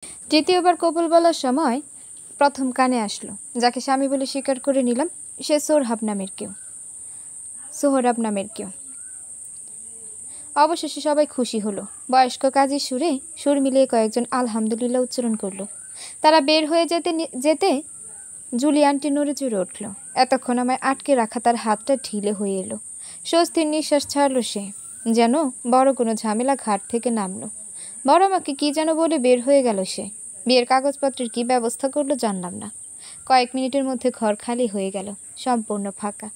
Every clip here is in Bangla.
তৃতীয়বার কবুল বলার সময় প্রথম কানে আসলো, যাকে স্বামী বলে স্বীকার করে নিলাম, সে সোহরাব নামের কেউ। অবশেষে সবাই খুশি হলো। বয়স্ক কাজীর সুর মিলিয়ে কয়েকজন আলহামদুলিল্লাহ উচ্চারণ করলো। তারা বের হয়ে যেতে জুলি আন্টি নড়ে চড়ে উঠল। এতক্ষণ আমায় আটকে রাখা তার হাতটা ঢিলে হয়ে এলো। স্বস্তির নিঃশ্বাস ছাড়ল সে, যেন বড় কোনো ঝামেলা ঘাট থেকে নামলো। বড় আমাকে কি যেন বলে বের হয়ে গেল সে। বিয়ের কাগজপত্রের কি ব্যবস্থা করলো জানলাম না। কয়েক মিনিটের মধ্যে ঘর খালি হয়ে গেল, সম্পূর্ণ ফাঁকা।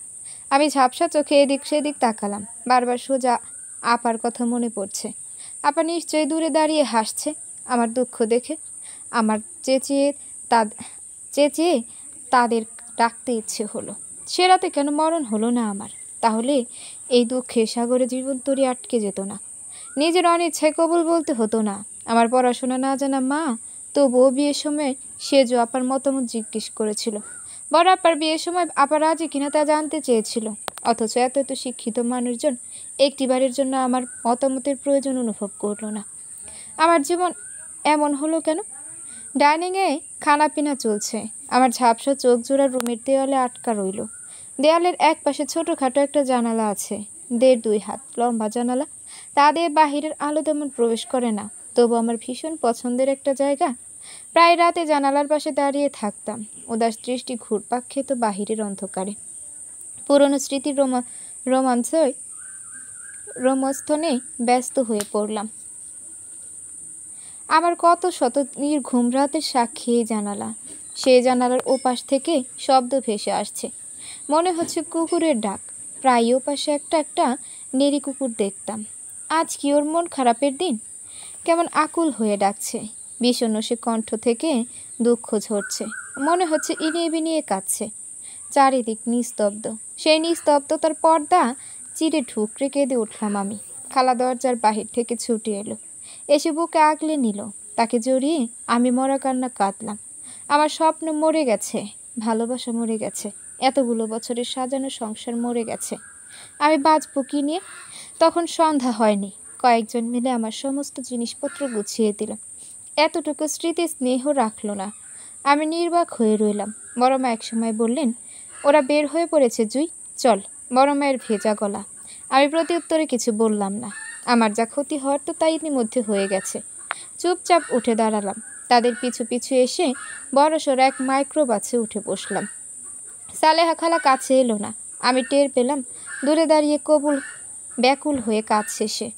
আমি ঝাপসা চোখে এদিক সেদিক তাকালাম। বারবার সোজা আপার কথা মনে পড়ছে। আপা নিশ্চয়ই দূরে দাঁড়িয়ে হাসছে আমার দুঃখ দেখে। আমার চেঁচিয়ে তাদের ডাকতে ইচ্ছে হলো। সে রাতে কেন মরণ হলো না আমার? তাহলে এই দুঃখের সাগরে জীবন তরি আটকে যেত না। নিজের অনিচ্ছায় কবুল বলতে হতো না। আমার পড়াশোনা না জানা মা তবুও বিয়ের সময় সেজো আপার মতামত জিজ্ঞেস করেছিল। বড় আপার বিয়ের সময় আপা রাজি কিনা তা জানতে চেয়েছিল। অথচ এত শিক্ষিত মানুষজন একটিবারের জন্য আমার মতামতের প্রয়োজন অনুভব করলো না। আমার জীবন এমন হলো কেন? ডাইনিংয়ে খানাপিনা চলছে। আমার ঝাপসা চোখ জোড়া রুমের দেওয়ালে আটকা রইল। দেয়ালের এক পাশে ছোটোখাটো একটা জানালা আছে, 1.5-2 হাত লম্বা জানালা। তা দিয়ে বাহিরের আলো তেমন প্রবেশ করে না, তবু আমার ভীষণ পছন্দের একটা জায়গা। প্রায় রাতে জানালার পাশে দাঁড়িয়ে থাকতাম, উদাস দৃষ্টি ঘুরপাক খেত বাহিরের অন্ধকারে। পুরনো স্মৃতির রোমস্থনে ব্যস্ত হয়ে পড়লাম। আমার কত শত নির্ঘুম রাতের সাক্ষী এই জানালা। সেই জানালার ওপাশ থেকে শব্দ ভেসে আসছে, মনে হচ্ছে কুকুরের ডাক। প্রায় ওপাশে একটা নেড়ি কুকুর দেখতাম। আজ কি ওর মন খারাপের দিন? কেমন আকুল হয়ে ডাকছে। বিষণ্ণ সে কণ্ঠ থেকে দুঃখ ঝরছে, মনে হচ্ছে ইনিয়ে বিনিয়ে কাঁদছে। চারিদিক নিস্তব্ধ। সেই নিস্তব্ধতার পর্দা চিরে ঠুকরে কেঁদে উঠলাম আমি। খালা দরজার বাহির থেকে ছুটে এলো, এসে বুকে আগলে নিল। তাকে জড়িয়ে আমি মরা কান্না কাঁদলাম। আমার স্বপ্ন মরে গেছে, ভালোবাসা মরে গেছে, এতগুলো বছরের সাজানো সংসার মরে গেছে। আমি বাঁচব কি নিয়ে? তখন সন্ধ্যা হয়নি। কয়েকজন মিলে আমার সমস্ত জিনিসপত্র গুছিয়ে দিল। এতটুকু স্মৃতি স্নেহ রাখল না। আমি নির্বাক হয়ে রইলাম। বড় মা একসময় বললেন, ওরা বের হয়ে পড়েছে জুই, চল। বড় মায়ের ভেজা গলা। আমি প্রতি উত্তরে কিছু বললাম না। আমার যা ক্ষতি হওয়ার তো তাই ইতিমধ্যে হয়ে গেছে। চুপচাপ উঠে দাঁড়ালাম। তাদের পিছু পিছু এসে বড়সড় এক মাইক্রোবাসে উঠে বসলাম। সালেহা খালা কাছে এলো না। আমি টের পেলাম দূরে দাঁড়িয়ে ব্যাকুল হয়ে কাজ শেষে।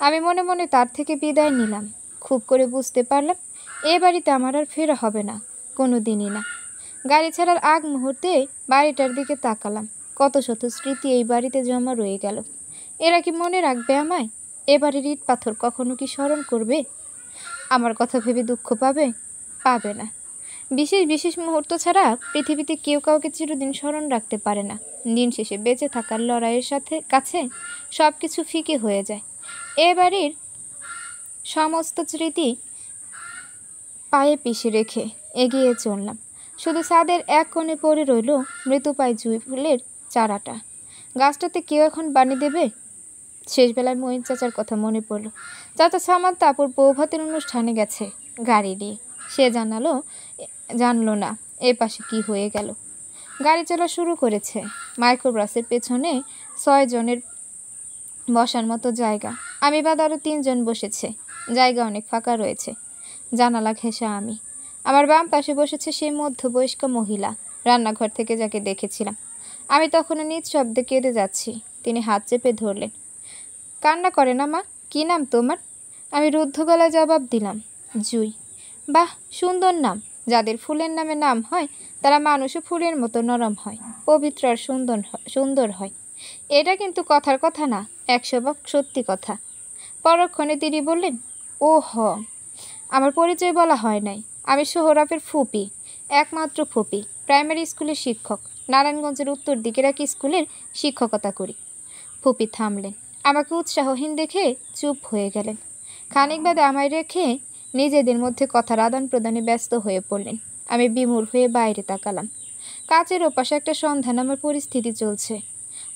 আমি মনে মনে তার থেকে বিদায় নিলাম। খুব করে বুঝতে পারলাম এ বাড়িতে আমার আর ফেরা হবে না, কোনো দিনই না। গাড়ি ছাড়ার আগ মুহূর্তে বাড়িটার দিকে তাকালাম। কত শত স্মৃতি এই বাড়িতে জমা রয়ে গেল। এরা কি মনে রাখবে আমায়? এ বাড়ির ইট পাথর কখনো কি স্মরণ করবে? আমার কথা ভেবে দুঃখ পাবে না। বিশেষ মুহূর্ত ছাড়া পৃথিবীতে কেউ কাউকে চিরদিন স্মরণ রাখতে পারে না। দিন শেষে বেঁচে থাকার লড়াইয়ের কাছে সব কিছু ফিকে হয়ে যায়। এ বাড়ির সমস্ত স্মৃতি পায়ে পিষে রেখে এগিয়ে চললাম। শুধু ছাদের এক কোণে পড়ে রইল মৃতপ্রায় জুঁই ফুলের চারাটা। গাছটাতে কেউ এখন বানি দেবে? শেষবেলায় মহিন চাচার কথা মনে পড়ল। চাচা সামান্তা আপুর বৌভাতের অনুষ্ঠানে গেছে গাড়ি নিয়ে। সে জানলো না এ পাশে কি হয়ে গেল। গাড়ি চলা শুরু করেছে। মাইক্রোবাসের পেছনে 6 জনের বসার মতো জায়গা। আমি বাদ আরও 3 জন বসেছে। জায়গা অনেক ফাঁকা রয়েছে। জানালা ঘেঁষা আমি। আমার বাম পাশে বসেছে সেই মধ্যবয়স্ক মহিলা, রান্নাঘর থেকে যাকে দেখেছিলাম। আমি তখনও নিঃশব্দে কেঁদে যাচ্ছি। তিনি হাত চেপে ধরলেন। কান্না করে না মা, কী নাম তোমার? আমি রুদ্ধ গলায় জবাব দিলাম, জুই। বাহ, সুন্দর নাম। যাদের ফুলের নামে নাম হয় তারা মানুষও ফুলের মতো নরম হয়, পবিত্র আর সুন্দর হয়। এটা কিন্তু কথার কথা না, 100 ভাগ সত্যি কথা। পরক্ষণে তিনি বললেন, ও হ, আমার পরিচয় বলা হয় নাই। আমি সোহরাবের ফুপি, একমাত্র ফুপি। প্রাইমারি স্কুলের শিক্ষক। নারায়ণগঞ্জের উত্তর দিকের এক স্কুলের শিক্ষকতা করি। ফুপি থামলেন। আমাকে উৎসাহহীন দেখে চুপ হয়ে গেলেন। খানিক বাদে আমায় রেখে নিজেদের মধ্যে কথার আদান প্রদানে ব্যস্ত হয়ে পড়লেন। আমি বিমূঢ় হয়ে বাইরে তাকালাম। কাচের ওপাশে একটা সন্ধান আমার পরিস্থিতি চলছে।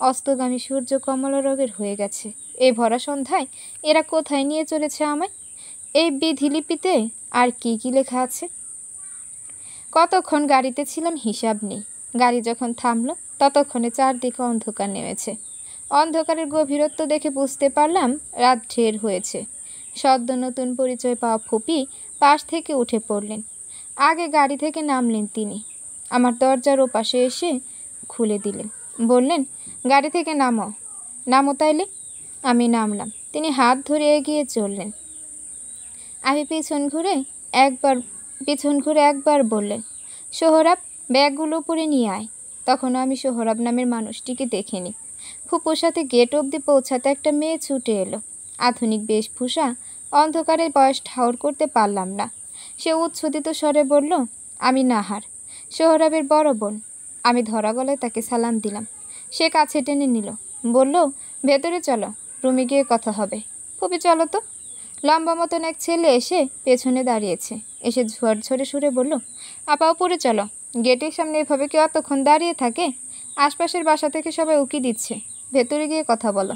অস্তগামী সূর্য কমলা রঙের হয়ে গেছে। এই ভরা সন্ধ্যায় এরা কোথায় নিয়ে চলেছে আমায়? এই বিধিলিপিতে আর কি কি লেখা আছে। কতক্ষণ গাড়িতে ছিলাম হিসাব নেই। গাড়ি যখন থামলো ততক্ষণে চারদিকে অন্ধকার নেমেছে। অন্ধকারের গভীরত্ব দেখে বুঝতে পারলাম রাত ঢের হয়েছে। সদ্য নতুন পরিচয় পাওয়া ফুপি পাশ থেকে উঠে পড়লেন। আগে গাড়ি থেকে নামলেন তিনি। আমার দরজার ওপাশে এসে খুলে দিলেন। বললেন, গাড়ি থেকে নামো। নামো তাইলে। আমি নামলাম। তিনি হাত ধরে এগিয়ে চললেন। আমি পিছন ঘুরে একবার বললেন, সোহরাব, ব্যাগগুলো উপরে নিয়ে আয়। তখনও আমি সোহরাব নামের মানুষটিকে দেখিনি। ফুপুর সাথে গেট অবধি পৌঁছাতে একটা মেয়ে ছুটে এলো। আধুনিক বেশভূষা, অন্ধকারে বয়স ঠাউর করতে পারলাম না। সে উচ্ছ্বসিত স্বরে বলল, আমি নাহার, সোহরাবের বড় বোন। আমি ধরা গলায় তাকে সালাম দিলাম। সে কাছে টেনে নিল, বলল, ভেতরে চলো, রুমে গিয়ে কথা হবে। ফুপি, চলো তো। লম্বা মতন এক ছেলে এসে পেছনে দাঁড়িয়েছে। এসে ঝরঝরে সুরে বলল, আপা উপরে চলো। গেটের সামনে এভাবে কেউ এতক্ষণ দাঁড়িয়ে থাকে? আশপাশের বাসা থেকে সবাই উকি দিচ্ছে, ভেতরে গিয়ে কথা বলো।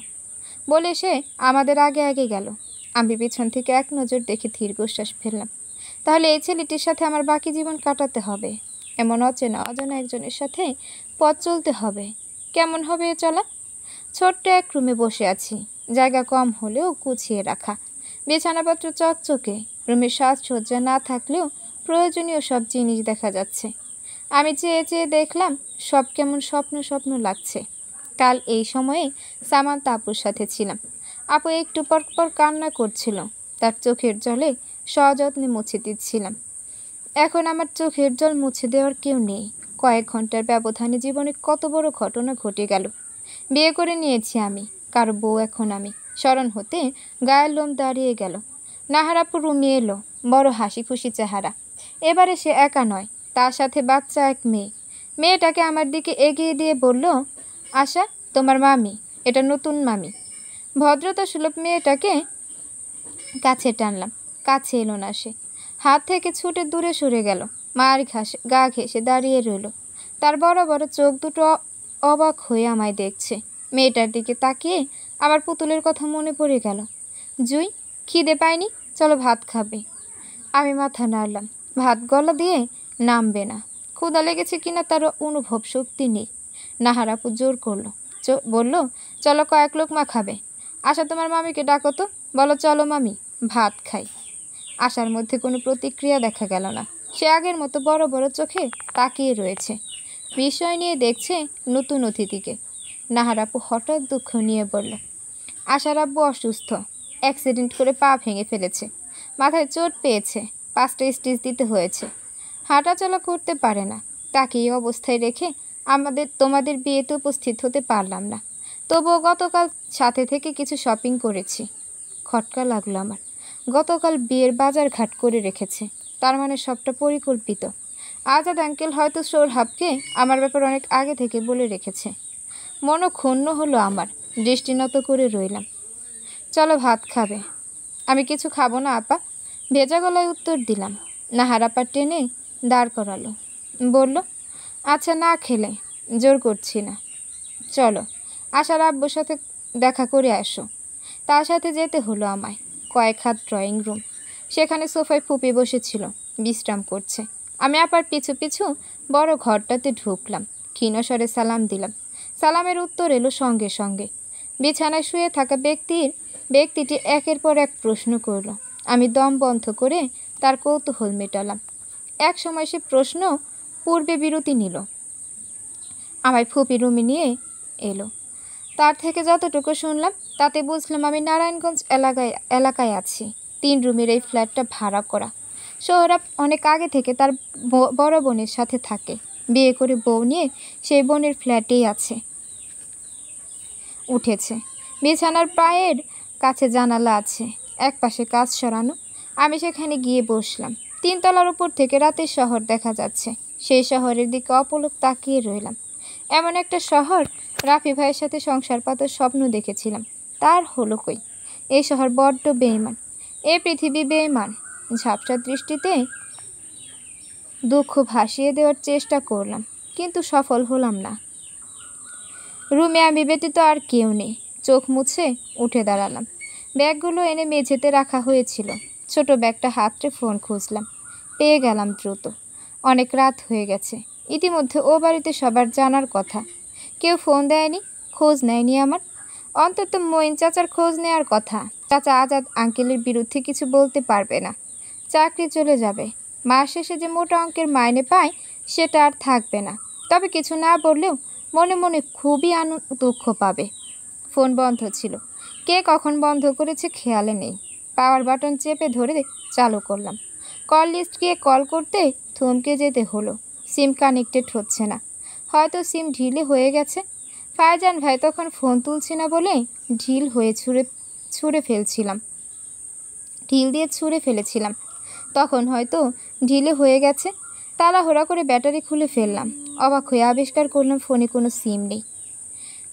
বলে সে আমাদের আগে আগে গেল। আমি পিছন থেকে এক নজর দেখে দীর্ঘশ্বাস ফেললাম। তাহলে এই ছেলেটির সাথে আমার বাকি জীবন কাটাতে হবে। এমন অজানা একজনের সাথে পথ চলতে হবে। কেমন হবে এ চলা? ছোট্ট এক রুমে বসে আছি। জায়গা কম হলেও গুছিয়ে রাখা, বিছানাপত্র চকচকে। রুমের সাজসজ্জা না থাকলেও প্রয়োজনীয় সব জিনিস দেখা যাচ্ছে। আমি চেয়ে চেয়ে দেখলাম, সব কেমন স্বপ্ন স্বপ্ন লাগছে। কাল এই সময়ে সামান্তা আপুর সাথে ছিলাম। আপু একটু পর পর কান্না করছিল। তার চোখের জলে সযত্নে মুছে দিচ্ছিলাম। এখন আমার চোখের জল মুছে দেওয়ার কেউ নেই। কয়েক ঘন্টার ব্যবধানে জীবনে কত বড় ঘটনা ঘটে গেল। বিয়ে করে নিয়েছি আমি, কারো বউ এখন আমি। স্মরণ হতে গায়ের লোম দাঁড়িয়ে গেল। নাহার আপু রুমে এলো, বড় হাসি খুশি চেহারা। এবারে সে একা নয়, তার সাথে বাচ্চা এক মেয়ে। মেয়েটাকে আমার দিকে এগিয়ে দিয়ে বলল, আশা, তোমার মামি, এটা নতুন মামি। ভদ্রতা সুলভ মেয়েটাকে কাছে টানলাম। কাছে এলো না সে। হাত থেকে ছুটে দূরে সরে গেল। মার গা ঘেঁষে দাঁড়িয়ে রইল। তার বড় বড় চোখ দুটো অবাক হয়ে আমায় দেখছে। মেয়েটার দিকে তাকিয়ে আমার পুতুলের কথা মনে পড়ে গেল। জুই, খিদে পায়নি? চলো ভাত খাবে। আমি মাথা নাড়লাম। ভাত গলা দিয়ে নামবে না। ক্ষুধা লেগেছে কিনা তার অনুভব শক্তি নেই। নাহার আপু জোর করলো, বলল, চলো কয়েক লোকমা খাবে। আশা, তোমার মামিকে ডাকো তো, বলো চলো মামি ভাত খাই। আশার মধ্যে কোনো প্রতিক্রিয়া দেখা গেল না। সে আগের মতো বড় বড় চোখে তাকিয়ে রয়েছে, বিষয় নিয়ে দেখছে নতুন অতিথিকে। নাহার আপু হঠাৎ দুঃখ নিয়ে বলল, আশার আব্বু অসুস্থ, অ্যাক্সিডেন্ট করে পা ভেঙে ফেলেছে, মাথায় চোট পেয়েছে, 5টা স্টিচ দিতে হয়েছে, হাঁটাচলা করতে পারে না। তাকে এই অবস্থায় রেখে তোমাদের বিয়েতে উপস্থিত হতে পারলাম না। তবুও গতকাল সাথে থেকে কিছু শপিং করেছি। খটকা লাগলো আমার। গতকাল বিয়ের বাজার ঘাট করে রেখেছে, তার মানে সবটা পরিকল্পিত। আজাদ আঙ্কেল হয়তো সোহরাবকে আমার ব্যাপার অনেক আগে থেকে বলে রেখেছে। মনক্ষুণ্ণ হলো আমার। দৃষ্টিনত করে রইলাম। চলো ভাত খাবে। আমি কিছু খাবো না আপা, ভেজা গলায় উত্তর দিলাম। নাহার আপা টেনে দাঁড় করালো, বলল, আচ্ছা না খেলে, জোর করছি না, চলো আশার আব্বুর সাথে দেখা করে আসো। তার সাথে যেতে হলো আমায়। কয়েক হাত ড্রয়িং রুম। সেখানে সোফায় ফুপি বসেছিল, বিশ্রাম করছে। আমি আপার পিছু পিছু বড় ঘরটাতে ঢুকলাম। ক্ষীণস্বরে সালাম দিলাম। সালামের উত্তর এলো সঙ্গে সঙ্গে। বিছানায় শুয়ে থাকা ব্যক্তিটি একের পর এক প্রশ্ন করল। আমি দম বন্ধ করে তার কৌতূহল মেটালাম। এক সময় সে প্রশ্ন পূর্বে বিরতি নিল। আমায় ফুপি রুমে নিয়ে এলো। তার থেকে যতটুকু শুনলাম তাতে বুঝলাম আমি নারায়ণগঞ্জ এলাকায় আছি। 3 রুমের এই ফ্ল্যাটটা ভাড়া করা। সোহরাব অনেক আগে থেকে তার বড় বোনের সাথে থাকে। বিয়ে করে বউ নিয়ে সেই বোনের ফ্ল্যাটেই উঠেছে। বিছানার পায়ের কাছে জানালা আছে, এক পাশে কাঁচ সরানো। আমি সেখানে গিয়ে বসলাম। 3 তলার উপর থেকে রাতের শহর দেখা যাচ্ছে। সেই শহরের দিকে অপলক তাকিয়ে রইলাম। এমন একটা শহর রাফি ভাইয়ের সাথে সংসার পাতার স্বপ্ন দেখেছিলাম, তার হলো কই। এই শহর বড্ড বেঈমান, এ পৃথিবী বেঈমান। ঝাপসা দৃষ্টিতে দুঃখ ভাসিয়ে দেওয়ার চেষ্টা করলাম, কিন্তু সফল হলাম না। রুমে আমি ব্যতীত আর কেউ নেই। চোখ মুছে উঠে দাঁড়ালাম। ব্যাগগুলো এনে মেঝেতে রাখা হয়েছিল। ছোট ব্যাগটা হাতড়ে ফোন খুঁজলাম, পেয়ে গেলাম দ্রুত। অনেক রাত হয়ে গেছে, ইতিমধ্যে ও বাড়িতে সবার জানার কথা। কেউ ফোন দেয়নি, খোঁজ নেয়নি আমার। অন্তত মঈন চাচার খোঁজ নেওয়ার কথা। চাচা আজাদ আঙ্কেলের বিরুদ্ধে কিছু বলতে পারবে না, চাকরি চলে যাবে। মাস শেষে যে মোটা অঙ্কের মাইনে পায় সেটা আর থাকবে না। তবে কিছু না বললেও মনে মনে খুবই দুঃখ পাবে। ফোন বন্ধ ছিল, কে কখন বন্ধ করেছে খেয়ালে নেই। পাওয়ার বাটন চেপে ধরে চালু করলাম। কল লিস্ট গিয়ে কল করতে থমকে যেতে হলো। সিম কানেক্টেড হচ্ছে না, হয়তো সিম ঢিলে হয়ে গেছে। ফায়জান ভাই তখন ফোন তুলছি না বলে ঢিল দিয়ে ছুঁড়ে ফেলেছিলাম। তখন হয়তো ঢিলে হয়ে গেছে। তাড়াহুড়া করে ব্যাটারি খুলে ফেললাম। অবাক হয়ে আবিষ্কার করলাম ফোনে কোনো সিম নেই।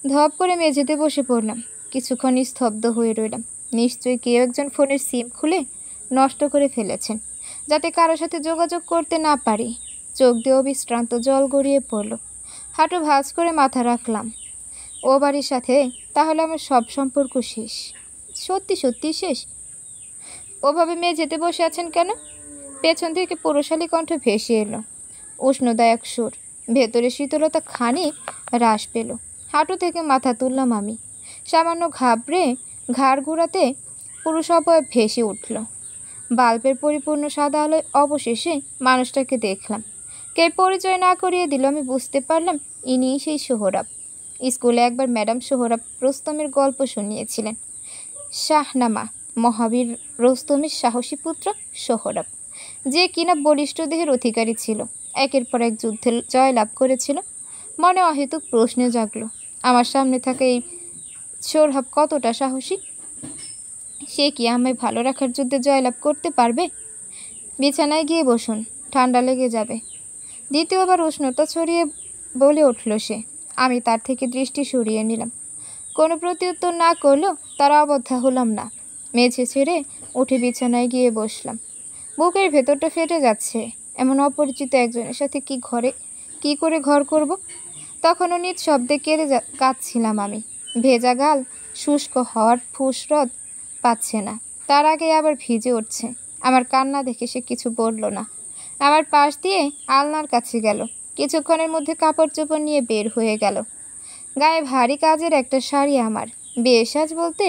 ধপ করে মেঝেতে বসে পড়লাম। কিছুক্ষণ স্তব্ধ হয়ে রইলাম। নিশ্চয়ই কেউ একজন ফোনের সিম খুলে নষ্ট করে ফেলেছেন, যাতে কারোর সাথে যোগাযোগ করতে না পারি। চোখ দিয়ে অবিশ্রান্ত জল গড়িয়ে পড়ল। হাঁটু ভাঁজ করে মাথা রাখলাম। ও বাড়ির সাথে তাহলে আমার সব সম্পর্ক শেষ, সত্যি সত্যি শেষ। ওভাবে মেঝেতে বসে আছেন কেন? পেছন থেকে পুরুষালী কণ্ঠ ভেসে এলো, উষ্ণদায়ক সুর। ভেতরে শীতলতা খানিক হ্রাস পেল। হাঁটু থেকে মাথা তুললাম আমি। সামান্য ঘাবড়ে ঘাড় ঘোরাতে পুরুষ অবয়ব ভেসে উঠল। বাল্বের পরিপূর্ণ সাদা আলোয় অবশেষে মানুষটাকে দেখলাম। কে পরিচয় না করিয়ে দিল আমি বুঝতে পারলাম ইনিই সেই সোহরাব। স্কুলে একবার ম্যাডাম সোহরাব রোস্তমের গল্প শুনিয়েছিলেন। শাহনামা, মহাবীর রোস্তমের সাহসী পুত্র সোহরাব, যে কিনা বলিষ্ঠ দেহের অধিকারী ছিল, একের পর এক যুদ্ধে জয়লাভ করেছিল। মনে অহেতুক প্রশ্ন জাগল, আমার সামনে থাকা এই সোহরাব কতটা সাহসী? সে কি আমায় ভালো রাখার যুদ্ধে জয়লাভ করতে পারবে? বিছানায় গিয়ে বসুন, ঠান্ডা লেগে যাবে। দ্বিতীয়বার উষ্ণতা ছড়িয়ে বলে উঠল সে। আমি তার থেকে দৃষ্টি সরিয়ে নিলাম। কোনো প্রত্যুত্তর না করলেও তার অবদ্ধা হলাম না। মেঝে ছেড়ে উঠে বিছানায় গিয়ে বসলাম। বুকের ভেতরটা ফেটে যাচ্ছে। এমন অপরিচিত একজনের সাথে কি করে ঘর করব? তখনও নিজ শব্দে কাঁদছিলাম আমি। ভেজা গাল শুষ্ক হওয়ার ফুসরত পাচ্ছে না, তার আগে আবার ভিজে উঠছে। আমার কান্না দেখে সে কিছু বলল না। আমার পাশ দিয়ে আলনার কাছে গেল। কিছুক্ষণের মধ্যে কাপড় চোপড় নিয়ে বের হয়ে গেল। গায়ে ভারী কাজের একটা শাড়ি আমার। বিয়ে সাজ বলতে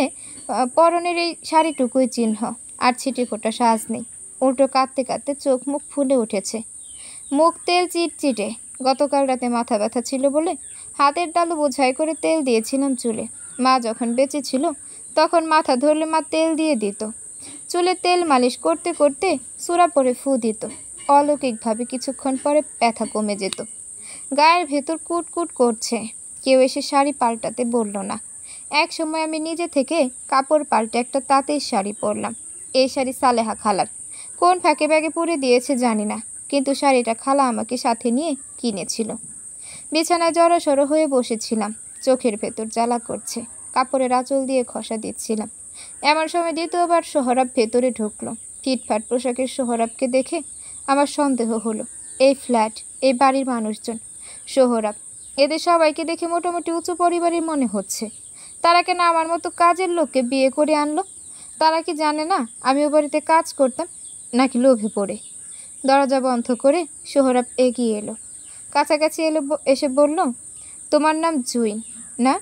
পরনের এই শাড়িটুকুই চিহ্ন, আর ছিটে ফোটা সাজ নেই। উল্টো কাঁদতে কাঁদতে চোখ মুখ ফুলে উঠেছে, মুখ তেল চিটচিটে। গতকাল রাতে মাথা ব্যথা ছিল বলে হাতের তালু বোঝাই করে তেল দিয়েছিলাম চুলে। মা যখন বেঁচে ছিল তখন মাথা ধরলে মা তেল দিয়ে দিত। চুলে তেল মালিশ করতে করতে সুরা পরে ফু দিত। অলৌকিকভাবে কিছুক্ষণ পরে ব্যথা কমে যেত। গায়ের ভেতর কুটকুট করছে। কেউ এসে শাড়ি পাল্টাতে বলল না। এক সময় আমি নিজে থেকে কাপড় পাল্টে একটা তাঁতের শাড়ি পরলাম। এই শাড়ি সালেহা খালার, কোন ফাঁকে ব্যাগে পরে দিয়েছে জানি না, কিন্তু শাড়িটা খালা আমাকে সাথে নিয়ে কিনেছিল। বিছানায় জড়সড় হয়ে বসেছিলাম, চোখের ভেতর জ্বালা করছে। কাপড়ের আঁচল দিয়ে ঘষা দিচ্ছিলাম। এমন সময় দ্বিতীয়বার সোহরাব ভেতরে ঢুকলো। ফিটফাট পোশাকের সোহরাবকে দেখে আমার সন্দেহ হলো, এই ফ্ল্যাট, এই বাড়ির মানুষজন সোহরাব, এদের সবাইকে দেখে মোটামুটি উঁচু পরিবারের মনে হচ্ছে। তারা কেন আমার মতো কাজের লোককে বিয়ে করে আনলো? তারা কি জানে না আমি ও বাড়িতে কাজ করতাম, নাকি লোভে পড়ে? দরজা বন্ধ করে সোহরাব এগিয়ে এলো, কাছাকাছি এসে বলল, তোমার নাম জুইন না?